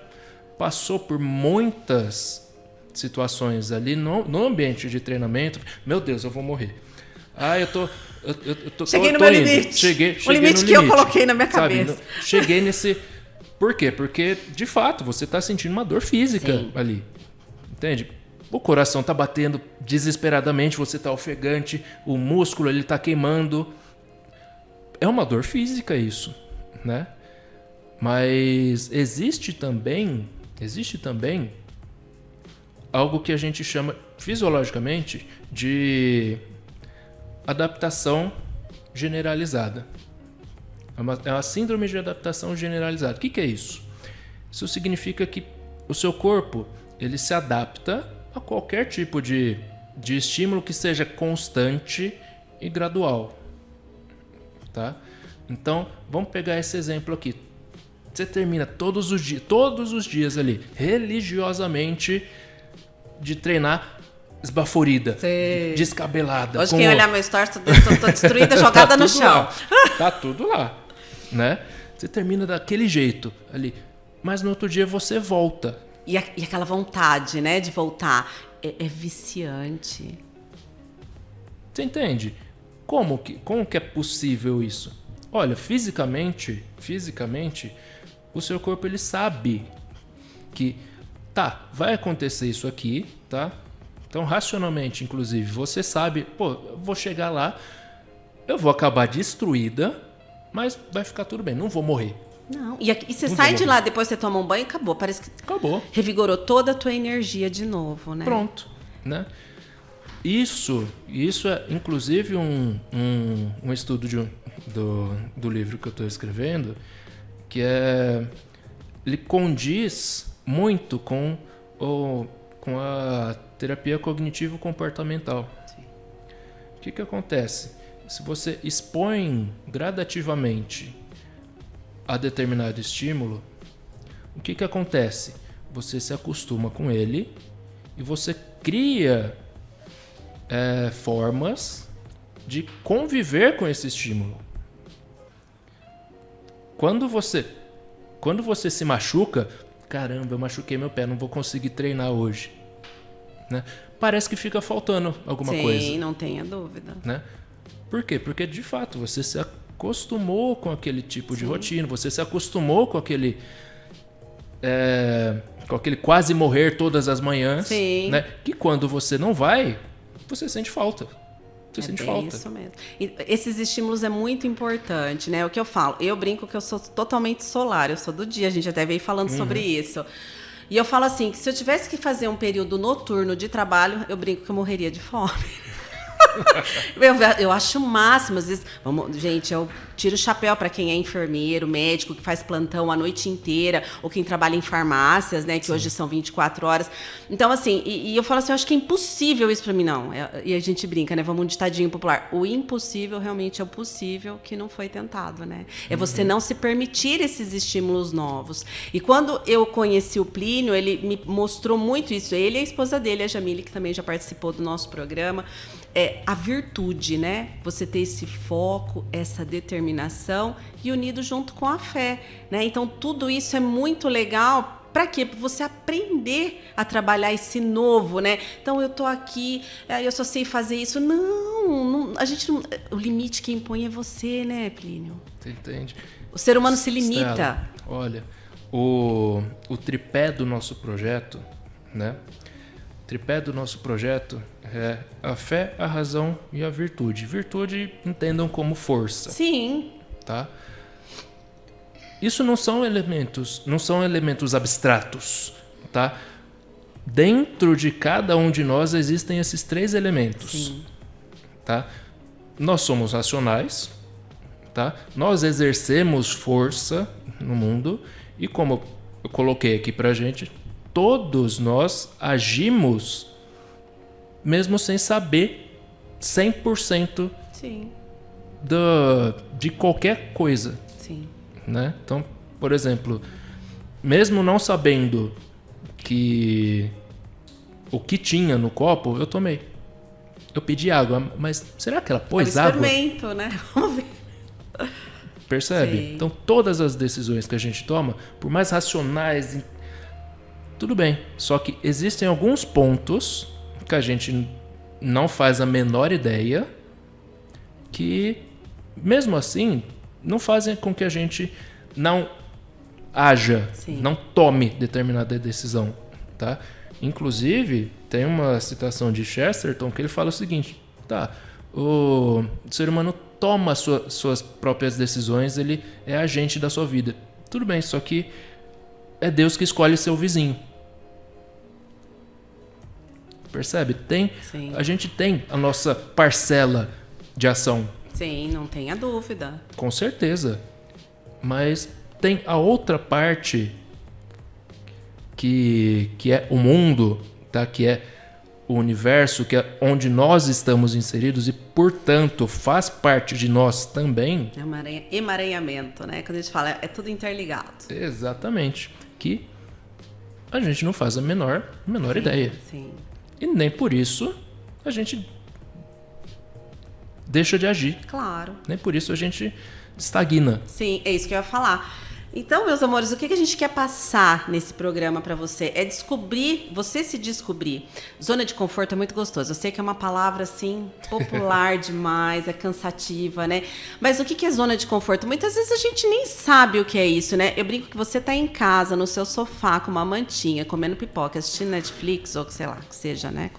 passou por muitas situações ali no ambiente de treinamento. Meu Deus, eu vou morrer. Eu tô cheguei no meu limite. Cheguei o limite que eu coloquei na minha cabeça. Cheguei nesse... Por quê? Porque, de fato, você está sentindo uma dor física. Sim. Ali. Entende? O coração está batendo desesperadamente, você está ofegante, o músculo ele está queimando. É uma dor física isso, né? Mas existe também algo que a gente chama fisiologicamente de adaptação generalizada. É uma síndrome de adaptação generalizada. O que é isso? Isso significa que o seu corpo ele se adapta a qualquer tipo de estímulo que seja constante e gradual. Tá? Então, vamos pegar esse exemplo aqui. Você termina todos os dias ali, religiosamente, de treinar esbaforida, descabelada. Hoje quem olhar meu stories, tô destruída, jogada no chão. Tá tudo lá, né? Você termina daquele jeito ali, mas no outro dia você volta. E aquela vontade, né, de voltar, é viciante. Você entende? Como que é possível isso? Olha, fisicamente, o seu corpo ele sabe que vai acontecer isso aqui, tá? Então, racionalmente, inclusive, você sabe, eu vou chegar lá, eu vou acabar destruída, mas vai ficar tudo bem, não vou morrer. Não, e você sai de lá, depois você toma um banho e acabou. Parece que revigorou toda a tua energia de novo, né? Pronto, né? Isso é, inclusive, um estudo do livro que eu estou escrevendo, que ele condiz muito com a terapia cognitivo-comportamental. Sim. O que acontece? Se você expõe gradativamente a determinado estímulo, o que acontece? Você se acostuma com ele e você cria formas de conviver com esse estímulo. Quando você se machuca, caramba, eu machuquei meu pé, não vou conseguir treinar hoje. Né? Parece que fica faltando alguma coisa. Sim, não tenha dúvida. Né? Por quê? Porque, de fato, você se acostumou com aquele tipo de rotina, você se acostumou com aquele quase morrer todas as manhãs. Sim. Né? Que quando você não vai, você sente falta. Você sente falta. Isso mesmo. E esses estímulos é muito importante, né? O que eu falo, eu brinco que eu sou totalmente solar, eu sou do dia, a gente até veio falando sobre isso. E eu falo assim, que se eu tivesse que fazer um período noturno de trabalho, eu brinco que eu morreria de fome. Eu acho o máximo, às vezes. Gente, eu tiro o chapéu para quem é enfermeiro, médico, que faz plantão a noite inteira, ou quem trabalha em farmácias, né? Que hoje são 24 horas. Então, assim, e eu falo assim, eu acho que é impossível isso para mim, não. E a gente brinca, né? Vamos um ditadinho popular. O impossível realmente é o possível que não foi tentado, né? É você não se permitir esses estímulos novos. E quando eu conheci o Plínio, ele me mostrou muito isso. Ele e a esposa dele, a Jamile, que também já participou do nosso programa. A virtude, né? Você ter esse foco, essa determinação e unido junto com a fé, né? Então, tudo isso é muito legal. Para quê? Para você aprender a trabalhar esse novo, né? Então, eu tô aqui, eu só sei fazer isso. Não, a gente não, o limite que impõe é você, né, Plínio? Você entende? O ser humano se limita. Estela, olha, o tripé do nosso projeto, né? O tripé do nosso projeto é a fé, a razão e a virtude. Virtude, entendam como força. Sim. Tá? Isso não são elementos abstratos, tá? Dentro de cada um de nós existem esses 3 elementos. Sim. Tá? Nós somos racionais, tá? Nós exercemos força no mundo e, como eu coloquei aqui pra gente, todos nós agimos mesmo sem saber 100% Sim. de qualquer coisa. Sim. Né? Então, por exemplo, mesmo não sabendo que o que tinha no copo, eu tomei. Eu pedi água, mas será que ela pôs água? Experimento, né? Vamos ver. Percebe? Sim. Então, todas as decisões que a gente toma, por mais racionais, tudo bem. Só que existem alguns pontos que a gente não faz a menor ideia, que, mesmo assim, não fazem com que a gente não haja, Sim. não tome determinada decisão, tá? Inclusive, tem uma citação de Chesterton que ele fala o seguinte, tá, o ser humano toma suas próprias decisões, ele é agente da sua vida. Tudo bem, só que é Deus que escolhe seu vizinho. Percebe? Sim. A gente tem a nossa parcela de ação. Sim, não tenha dúvida. Com certeza. Mas tem a outra parte que é o mundo, tá? Que é o universo, que é onde nós estamos inseridos e, portanto, faz parte de nós também. É um emaranhamento, né? Quando a gente fala, é tudo interligado. Exatamente. Que a gente não faz a menor ideia. Sim. E nem por isso a gente deixa de agir. Claro. Nem por isso a gente estagna. Sim, é isso que eu ia falar. Então, meus amores, o que a gente quer passar nesse programa para você? É descobrir, você se descobrir. Zona de conforto é muito gostoso. Eu sei que é uma palavra, assim, popular demais, é cansativa, né? Mas o que é zona de conforto? Muitas vezes a gente nem sabe o que é isso, né? Eu brinco que você tá em casa, no seu sofá, com uma mantinha, comendo pipoca, assistindo Netflix, ou sei lá, que seja, né?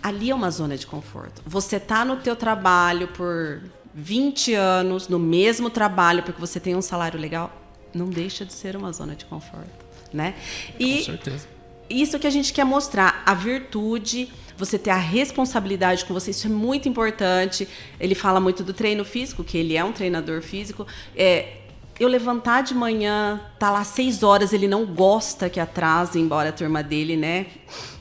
Ali é uma zona de conforto. Você tá no teu trabalho por 20 anos, no mesmo trabalho, porque você tem um salário legal, não deixa de ser uma zona de conforto, né? E com certeza. Isso que a gente quer mostrar, a virtude, você ter a responsabilidade com você, isso é muito importante. Ele fala muito do treino físico, que ele é um treinador físico. Eu levantar de manhã, tá lá 6 horas, ele não gosta que atrase, embora a turma dele, né?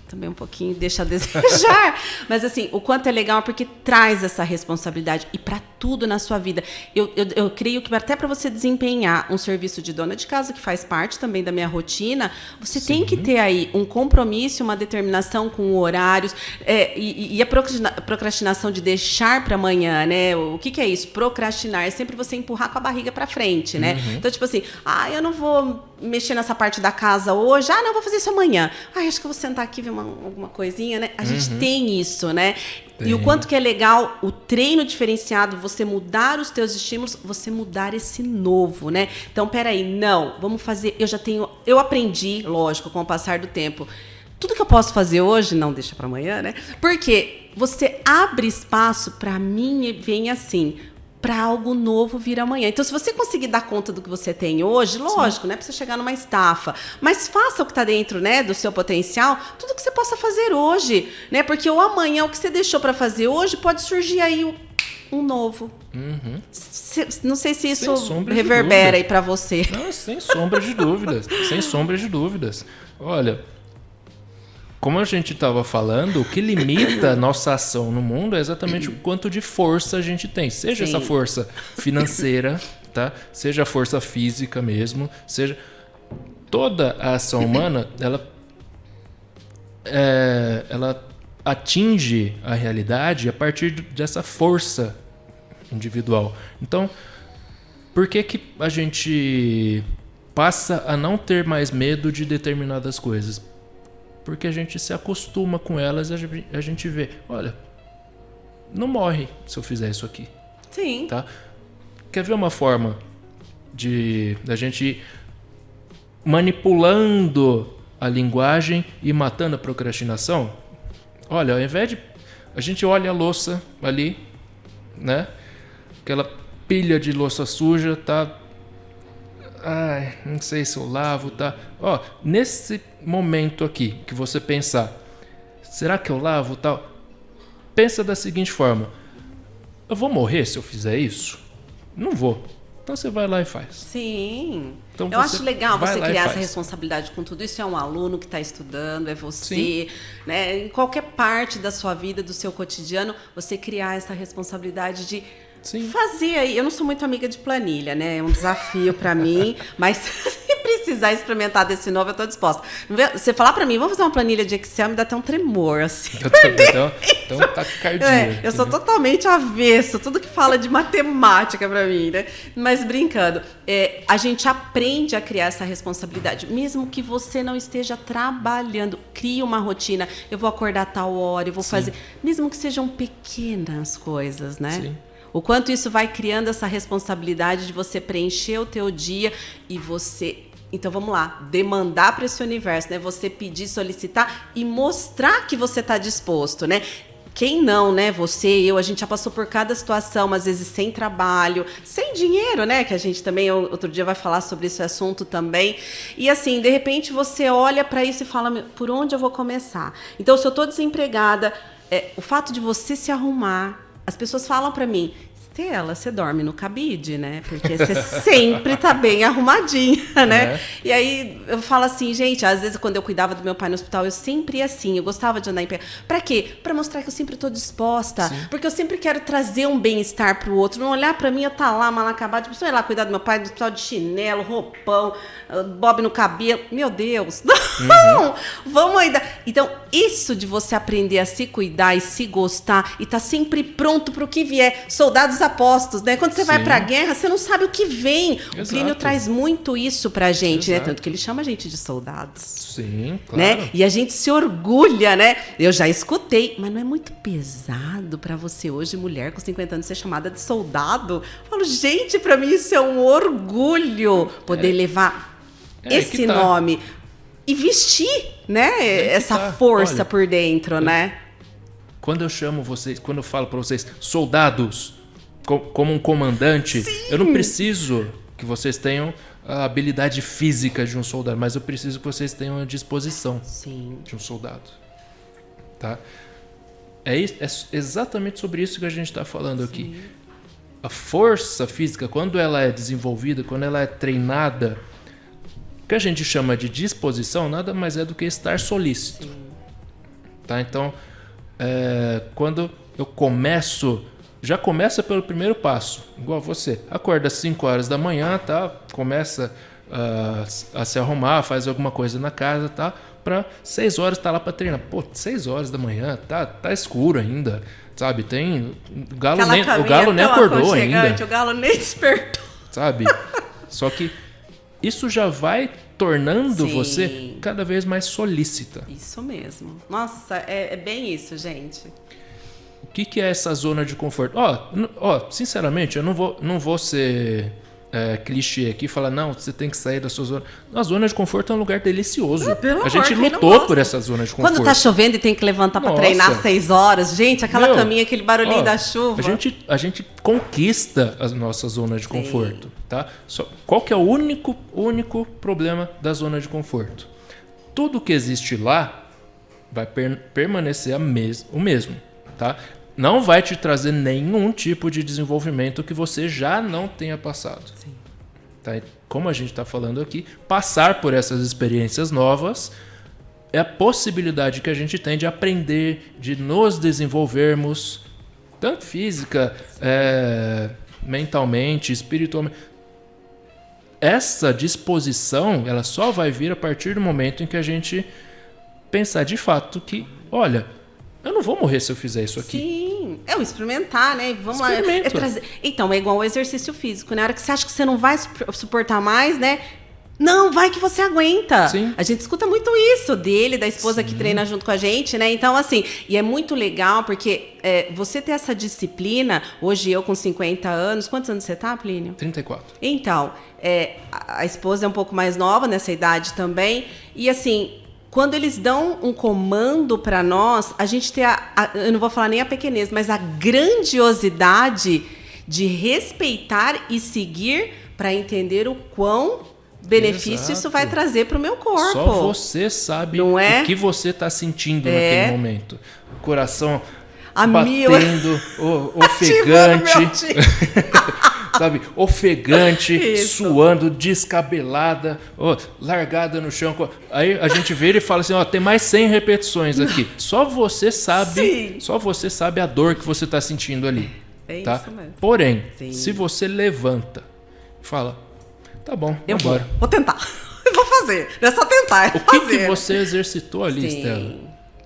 Também um pouquinho deixa a desejar. Mas assim, o quanto é legal porque traz essa responsabilidade. E para tudo na sua vida. Eu creio que até para você desempenhar um serviço de dona de casa, que faz parte também da minha rotina, você Sim. tem que ter aí um compromisso, uma determinação com horários. E a procrastinação de deixar para amanhã, né? O que é isso? Procrastinar é sempre você empurrar com a barriga para frente, né? Uhum. Então, tipo assim, eu não vou mexer nessa parte da casa hoje. Não, vou fazer isso amanhã. Acho que eu vou sentar aqui e ver alguma coisinha, né? A gente tem isso, né? Tem. E o quanto que é legal o treino diferenciado, você mudar os teus estímulos, você mudar esse novo, né? Então, peraí, não, vamos fazer, eu aprendi, lógico, com o passar do tempo, tudo que eu posso fazer hoje, não deixa para amanhã, né? Porque você abre espaço, para mim, vem assim, para algo novo vir amanhã. Então, se você conseguir dar conta do que você tem hoje, lógico, não é para você chegar numa estafa, mas faça o que está dentro, né, do seu potencial, tudo que você possa fazer hoje, né? Porque o amanhã, o que você deixou para fazer hoje, pode surgir aí um novo. Não sei se isso reverbera aí para você. Não, sem sombra de dúvidas. Sem sombra de dúvidas. Olha, como a gente estava falando, o que limita a nossa ação no mundo é exatamente o quanto de força a gente tem. Seja essa força financeira, tá? Seja a força física mesmo, seja... Toda a ação humana, ela atinge a realidade a partir dessa força individual. Então, por que a gente passa a não ter mais medo de determinadas coisas? Porque a gente se acostuma com elas, a gente vê, olha, não morre se eu fizer isso aqui. Sim. Tá? Quer ver uma forma da gente ir manipulando a linguagem e matando a procrastinação? Olha, ao invés de... A gente olha a louça ali, né? Aquela pilha de louça suja, tá... Ai, não sei se eu lavo, tá? Ó, nesse momento aqui que você pensar, será que eu lavo, tal? Pensa da seguinte forma: eu vou morrer se eu fizer isso? Não vou. Então você vai lá e faz. Sim. Então eu acho legal você criar essa faz. responsabilidade com tudo. Isso é um aluno que está estudando, é você, né? Em qualquer parte da sua vida, do seu cotidiano, você criar essa responsabilidade de fazer aí. Eu não sou muito amiga de planilha, né? É um desafio para mim, mas se precisar experimentar desse novo, eu tô disposta. Você falar para mim, vamos fazer uma planilha de Excel, me dá até um tremor, assim. Então taquicardia. Eu sou totalmente avesso, tudo que fala de matemática para mim, né? Mas brincando, a gente aprende a criar essa responsabilidade, mesmo que você não esteja trabalhando. Crie uma rotina, eu vou acordar a tal hora, eu vou fazer, mesmo que sejam pequenas coisas, né? Sim. O quanto isso vai criando essa responsabilidade de você preencher o teu dia e você... Então, vamos lá, demandar para esse universo, né? Você pedir, solicitar e mostrar que você está disposto, né? Quem não, né? Você, eu, a gente já passou por cada situação, às vezes sem trabalho, sem dinheiro, né? Que a gente também, outro dia, vai falar sobre esse assunto também. E assim, de repente, você olha para isso e fala, por onde eu vou começar? Então, se eu estou desempregada, o fato de você se arrumar, as pessoas falam para mim, Stella, você dorme no cabide, né? Porque você sempre tá bem arrumadinha, né? E aí eu falo assim, gente, às vezes quando eu cuidava do meu pai no hospital, eu sempre ia assim, eu gostava de andar em pé. Pra quê? Pra mostrar que eu sempre tô disposta. Sim. Porque eu sempre quero trazer um bem-estar pro outro. Não olhar pra mim, eu tá lá, mal acabado, tipo, sei lá, cuidar do meu pai no hospital de chinelo, roupão, bob no cabelo. Meu Deus! Não! Vamos ainda... Então, isso de você aprender a se cuidar e se gostar e tá sempre pronto pro que vier. Soldados apostos, né? Quando você vai pra guerra, você não sabe o que vem. Exato. O Plínio traz muito isso pra gente, né? Tanto que ele chama a gente de soldados. Sim, claro. Né? E a gente se orgulha, né? Eu já escutei, mas não é muito pesado pra você hoje, mulher com 50 anos, ser chamada de soldado? Eu falo, gente, pra mim isso é um orgulho poder levar esse nome e vestir, né? Essa força por dentro, né? Quando eu chamo vocês, quando eu falo pra vocês, soldados, como um comandante, eu não preciso que vocês tenham a habilidade física de um soldado, mas eu preciso que vocês tenham a disposição de um soldado. Tá? É exatamente sobre isso que a gente está falando aqui. A força física, quando ela é desenvolvida, quando ela é treinada, o que a gente chama de disposição nada mais é do que estar solícito. Tá? Então, quando eu começo... Já começa pelo primeiro passo, igual você. Acorda às 5 horas da manhã, tá? Começa a se arrumar, faz alguma coisa na casa, tá? Para 6 horas tá lá para treinar. Pô, 6 horas da manhã, tá escuro ainda, sabe? Tem o galo nem acordou ainda. O galo nem despertou. Sabe? Só que isso já vai tornando você cada vez mais solícita. Isso mesmo. Nossa, é bem isso, gente. O que é essa zona de conforto? Sinceramente, eu não vou ser clichê aqui, fala, não, você tem que sair da sua zona. A zona de conforto é um lugar delicioso. Pelo a gente amor, quem não lutou gosta? por essa zona de conforto. Quando tá chovendo e tem que levantar pra Nossa. treinar 6 horas, gente, aquela caminha, aquele barulhinho da chuva. A gente conquista a nossa zona de conforto, tá? Qual que é o único problema da zona de conforto? Tudo que existe lá vai permanecer o mesmo, tá? Não vai te trazer nenhum tipo de desenvolvimento que você já não tenha passado. Sim. Tá? Como a gente está falando aqui, passar por essas experiências novas é a possibilidade que a gente tem de aprender, de nos desenvolvermos, tanto física, mentalmente, espiritualmente. Essa disposição, ela só vai vir a partir do momento em que a gente pensar de fato que, olha, eu não vou morrer se eu fizer isso aqui. Sim, é o experimentar, né? Vamos lá. Experimento. Então, é igual ao exercício físico, né? Na hora que você acha que você não vai suportar mais, né? Não, vai que você aguenta. Sim. A gente escuta muito isso dele, da esposa que treina junto com a gente, né? Então, assim, e é muito legal porque você ter essa disciplina, hoje eu com 50 anos, quantos anos você tá, Plínio? 34. Então, a esposa é um pouco mais nova nessa idade também, e assim, quando eles dão um comando para nós, a gente tem eu não vou falar nem a pequenez, mas a grandiosidade de respeitar e seguir para entender o quão benefício isso vai trazer para o meu corpo. Só você sabe não é? O que você está sentindo naquele momento. O coração mil. batendo, ofegante. Sabe, ofegante, isso. Suando, descabelada, largada no chão. Aí a gente vira e fala assim, tem mais 100 repetições aqui. Só você sabe, a dor que você está sentindo ali. É tá? isso mesmo. Porém, se você levanta e fala, tá bom, vambora. Vou tentar. Eu vou fazer. Não é só tentar, é o fazer. que você exercitou ali, Estela?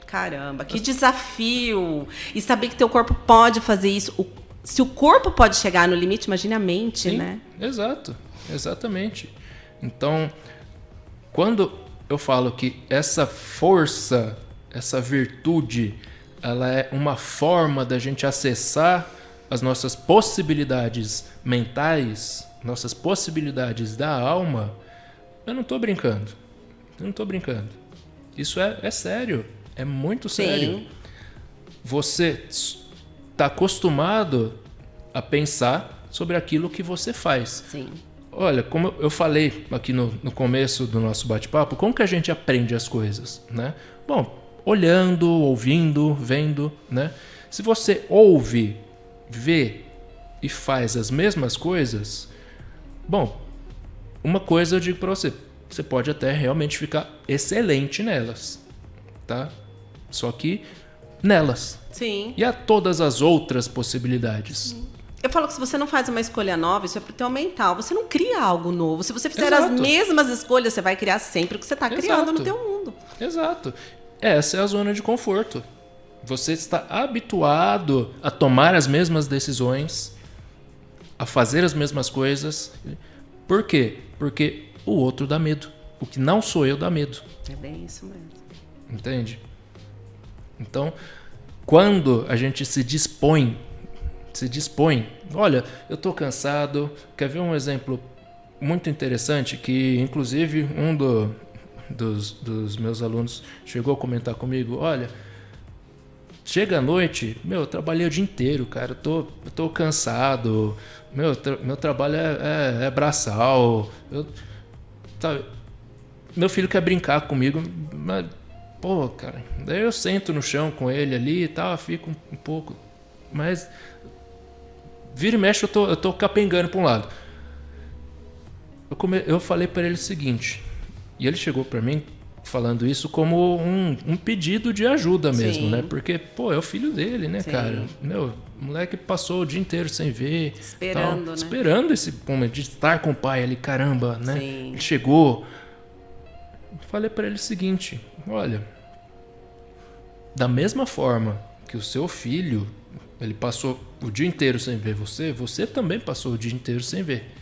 Caramba, que desafio. E saber que teu corpo pode fazer isso. Se o corpo pode chegar no limite, imagine a mente, né? Exato, exatamente. Então, quando eu falo que essa força, essa virtude, ela é uma forma da gente acessar as nossas possibilidades mentais, nossas possibilidades da alma, eu não estou brincando. Isso é sério, é muito sério. Você está acostumado a pensar sobre aquilo que você faz. Sim. Olha, como eu falei aqui no começo do nosso bate-papo, como que a gente aprende as coisas, né? Bom, olhando, ouvindo, vendo, né? Se você ouve, vê e faz as mesmas coisas, bom, uma coisa eu digo para você, você pode até realmente ficar excelente nelas, tá? Só que nelas. Sim. E há todas as outras possibilidades. Sim. Eu falo que se você não faz uma escolha nova, isso é pro teu mental. Você não cria algo novo. Se você fizer as mesmas escolhas, você vai criar sempre o que você está criando no teu mundo. Exato. Essa é a zona de conforto. Você está habituado a tomar as mesmas decisões, a fazer as mesmas coisas. Por quê? Porque o outro dá medo. O que não sou eu dá medo. É bem isso mesmo. Entende? Então, quando a gente se dispõe, olha, eu estou cansado. Quer ver um exemplo muito interessante que, inclusive, um dos meus alunos chegou a comentar comigo, olha, chega à noite, eu trabalhei o dia inteiro, cara, eu tô cansado, meu trabalho é braçal, sabe, meu filho quer brincar comigo, mas, pô, cara, daí eu sento no chão com ele ali e tal, fico um pouco, mas vira e mexe eu tô capengando para um lado. Eu falei para ele o seguinte, e ele chegou para mim falando isso como um pedido de ajuda mesmo, Sim. né? Porque, pô, é o filho dele, né, Sim. cara? O moleque passou o dia inteiro sem ver. Esperando, né? Esperando esse momento de estar com o pai ali, caramba, né? Sim. Ele chegou. Falei para ele o seguinte, olha, da mesma forma que o seu filho, ele passou o dia inteiro sem ver você também passou o dia inteiro sem ver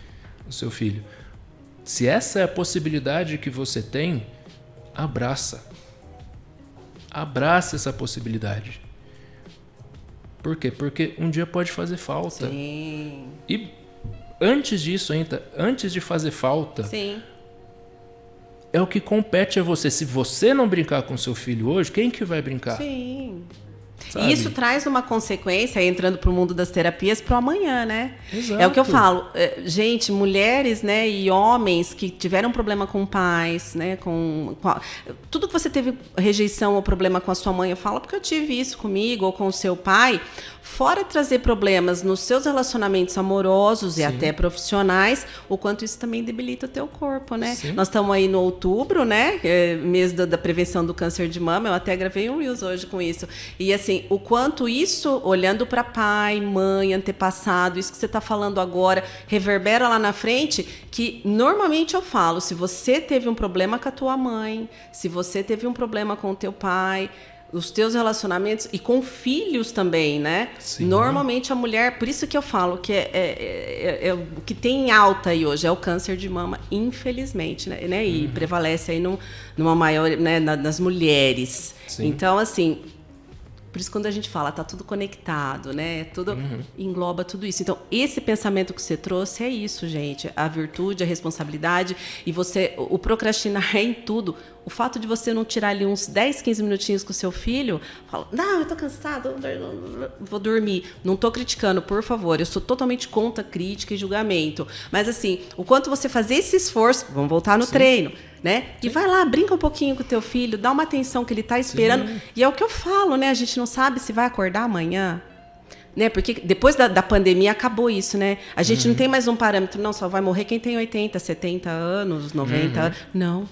o seu filho. Se essa é a possibilidade que você tem, abraça. Abraça essa possibilidade. Por quê? Porque um dia pode fazer falta. Sim. E antes disso ainda, antes de fazer falta, Sim. é o que compete a você. Se você não brincar com seu filho hoje, quem que vai brincar? Sim. Sabe? E isso traz uma consequência, entrando para o mundo das terapias, para o amanhã, né? Exato. É o que eu falo. Gente, mulheres, né, e homens que tiveram problema com pais, né, tudo que você teve rejeição ou problema com a sua mãe, eu falo porque eu tive isso comigo ou com o seu pai. Fora trazer problemas nos seus relacionamentos amorosos e até profissionais, o quanto isso também debilita o teu corpo, né? Sim. Nós estamos aí no outubro, né? Mês da prevenção do câncer de mama. Eu até gravei um Reels hoje com isso. E assim, o quanto isso, olhando para pai, mãe, antepassado, isso que você está falando agora, reverbera lá na frente, que normalmente eu falo, se você teve um problema com a tua mãe, se você teve um problema com o teu pai, os teus relacionamentos e com filhos também, né? Sim. Normalmente a mulher, por isso que eu falo que o que tem em alta aí hoje é o câncer de mama, infelizmente, né? E prevalece aí numa maior, né, nas mulheres. Sim. Então, assim, por isso quando a gente fala, tá tudo conectado, né? Tudo engloba tudo isso. Então, esse pensamento que você trouxe é isso, gente. A virtude, a responsabilidade e o procrastinar é em tudo. O fato de você não tirar ali uns 10, 15 minutinhos com o seu filho, fala, não, eu tô cansado, vou dormir. Não tô criticando, por favor. Eu sou totalmente contra crítica e julgamento. Mas, assim, o quanto você fazer esse esforço, vamos voltar no treino, né? E vai lá, brinca um pouquinho com o teu filho, dá uma atenção que ele tá esperando. Sim. E é o que eu falo, né? A gente não sabe se vai acordar amanhã. Né? Porque depois da pandemia acabou isso, né? A gente não tem mais um parâmetro, não, só vai morrer quem tem 80, 70 anos, 90 anos. Não.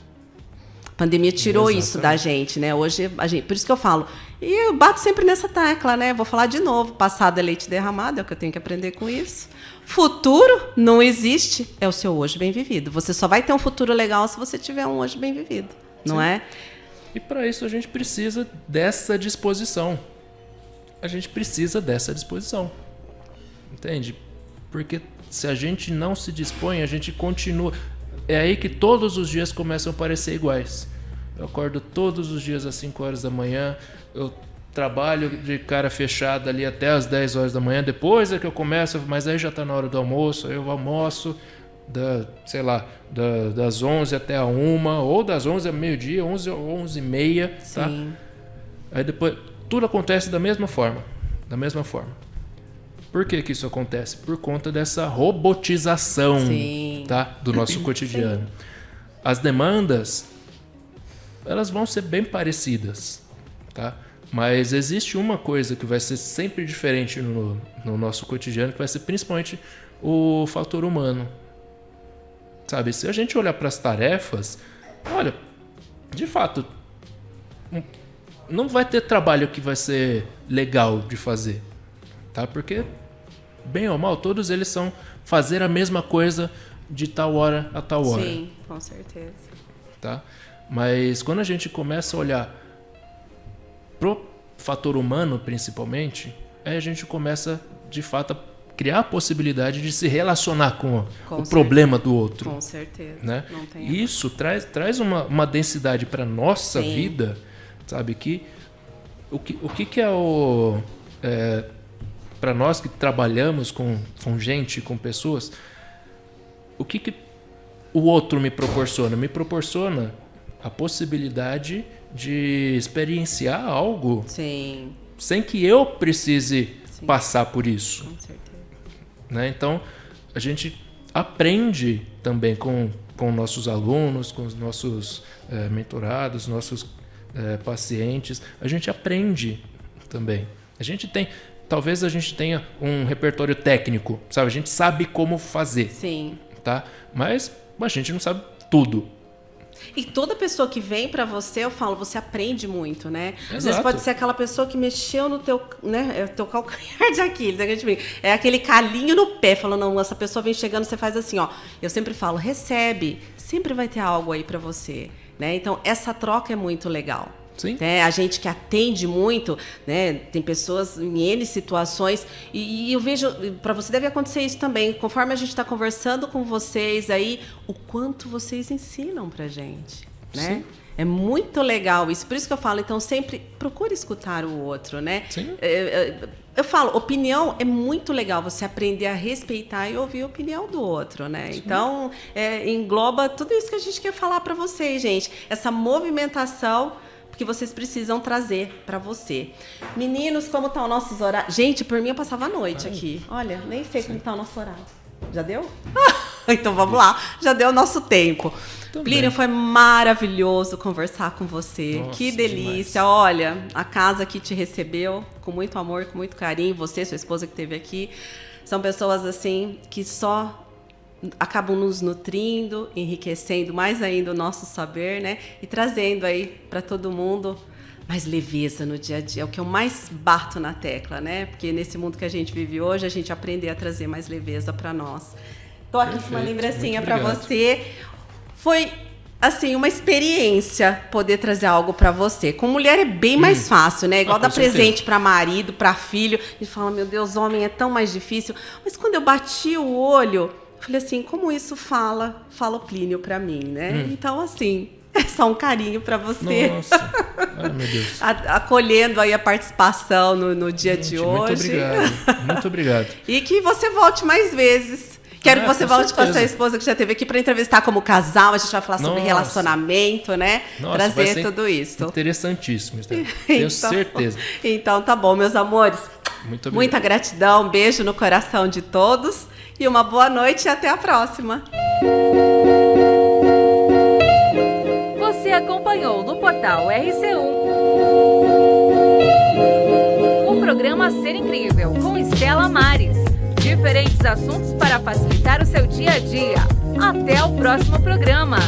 A pandemia tirou isso da gente, né? Hoje, por isso que eu falo. E eu bato sempre nessa tecla, né? Vou falar de novo. Passado é leite derramado, é o que eu tenho que aprender com isso. Futuro não existe, é o seu hoje bem vivido. Você só vai ter um futuro legal se você tiver um hoje bem vivido, não é? E para isso a gente precisa dessa disposição. A gente precisa dessa disposição. Entende? Porque se a gente não se dispõe, a gente continua. É aí que todos os dias começam a parecer iguais. Eu acordo todos os dias às 5 horas da manhã, eu trabalho de cara fechada ali até às 10 horas da manhã, depois é que eu começo, mas aí já está na hora do almoço, aí eu almoço das 11 até a 1, ou das 11 ao meio-dia, 11 ou 11h30, tá? Aí depois, tudo acontece da mesma forma. Por que isso acontece? Por conta dessa robotização, tá, do nosso cotidiano. As demandas, elas vão ser bem parecidas, tá? Mas existe uma coisa que vai ser sempre diferente no nosso cotidiano, que vai ser principalmente o fator humano. Sabe, se a gente olhar para as tarefas, olha, de fato, não vai ter trabalho que vai ser legal de fazer, tá? Porque, bem ou mal, todos eles são fazer a mesma coisa de tal hora a tal hora. Sim, com certeza. Tá? Mas quando a gente começa a olhar pro fator humano, principalmente, aí a gente começa, de fato, a criar a possibilidade de se relacionar com o problema do outro. Com certeza. Né? Não tem E isso traz uma densidade para nossa vida, sabe? Que o que é para nós que trabalhamos com gente, com pessoas, o que o outro me proporciona? Me proporciona a possibilidade de experienciar algo sem que eu precise passar por isso. Com certeza. Né? Então, a gente aprende também com nossos alunos, com os nossos mentorados, nossos pacientes. A gente aprende também. Talvez a gente tenha um repertório técnico, sabe? A gente sabe como fazer. Sim. Tá? Mas a gente não sabe tudo. E toda pessoa que vem pra você, eu falo, você aprende muito, né? Exato. Às vezes pode ser aquela pessoa que mexeu no teu, né? Teu calcanhar de Aquiles, é aquele calinho no pé, falando, não, essa pessoa vem chegando, você faz assim, ó. Eu sempre falo, recebe, sempre vai ter algo aí pra você, né? Então, essa troca é muito legal. Sim. Né? A gente que atende muito, né? Tem pessoas em N situações e eu vejo, para você deve acontecer isso também, conforme a gente está conversando com vocês aí, o quanto vocês ensinam pra gente, né? Sim. É muito legal isso, por isso que eu falo, então sempre procure escutar o outro, né? Sim. eu falo, opinião é muito legal, você aprender a respeitar e ouvir a opinião do outro, né? Sim. Então, engloba tudo isso que a gente quer falar para vocês, gente. Essa movimentação que vocês precisam trazer para você. Meninos, como tá o nosso horário? Gente, por mim eu passava a noite aqui. Olha, nem sei como tá o nosso horário. Já deu? Então vamos lá, já deu o nosso tempo. Plínio, foi maravilhoso conversar com você. Nossa, que delícia. Demais. Olha, a casa aqui te recebeu com muito amor, com muito carinho. Você, sua esposa que esteve aqui, são pessoas assim que só acabam nos nutrindo, enriquecendo mais ainda o nosso saber, né? E trazendo aí para todo mundo mais leveza no dia a dia. É o que eu mais bato na tecla, né? Porque nesse mundo que a gente vive hoje, a gente aprender a trazer mais leveza para nós. Tô aqui com uma lembrancinha para você. Foi, assim, uma experiência poder trazer algo para você. Com mulher é bem mais fácil, né? Igual dar presente para marido, para filho. A gente fala, meu Deus, homem é tão mais difícil. Mas quando eu bati o olho, eu falei assim, como isso fala o Plínio para mim, né? Então, assim, é só um carinho para você. Nossa, ai, meu Deus. Acolhendo aí a participação no dia de hoje. Muito obrigado. E que você volte mais vezes. Quero que você volte com a sua esposa que já esteve aqui para entrevistar como casal. A gente vai falar sobre relacionamento, né? Trazer tudo isso. Interessantíssimo. Tenho certeza. Então tá bom, meus amores. Muito obrigado. Muita gratidão, um beijo no coração de todos e uma boa noite e até a próxima. Você acompanhou no portal RC1 o programa Ser Incrível com Estela Mares. Diferentes assuntos para facilitar o seu dia a dia. Até o próximo programa.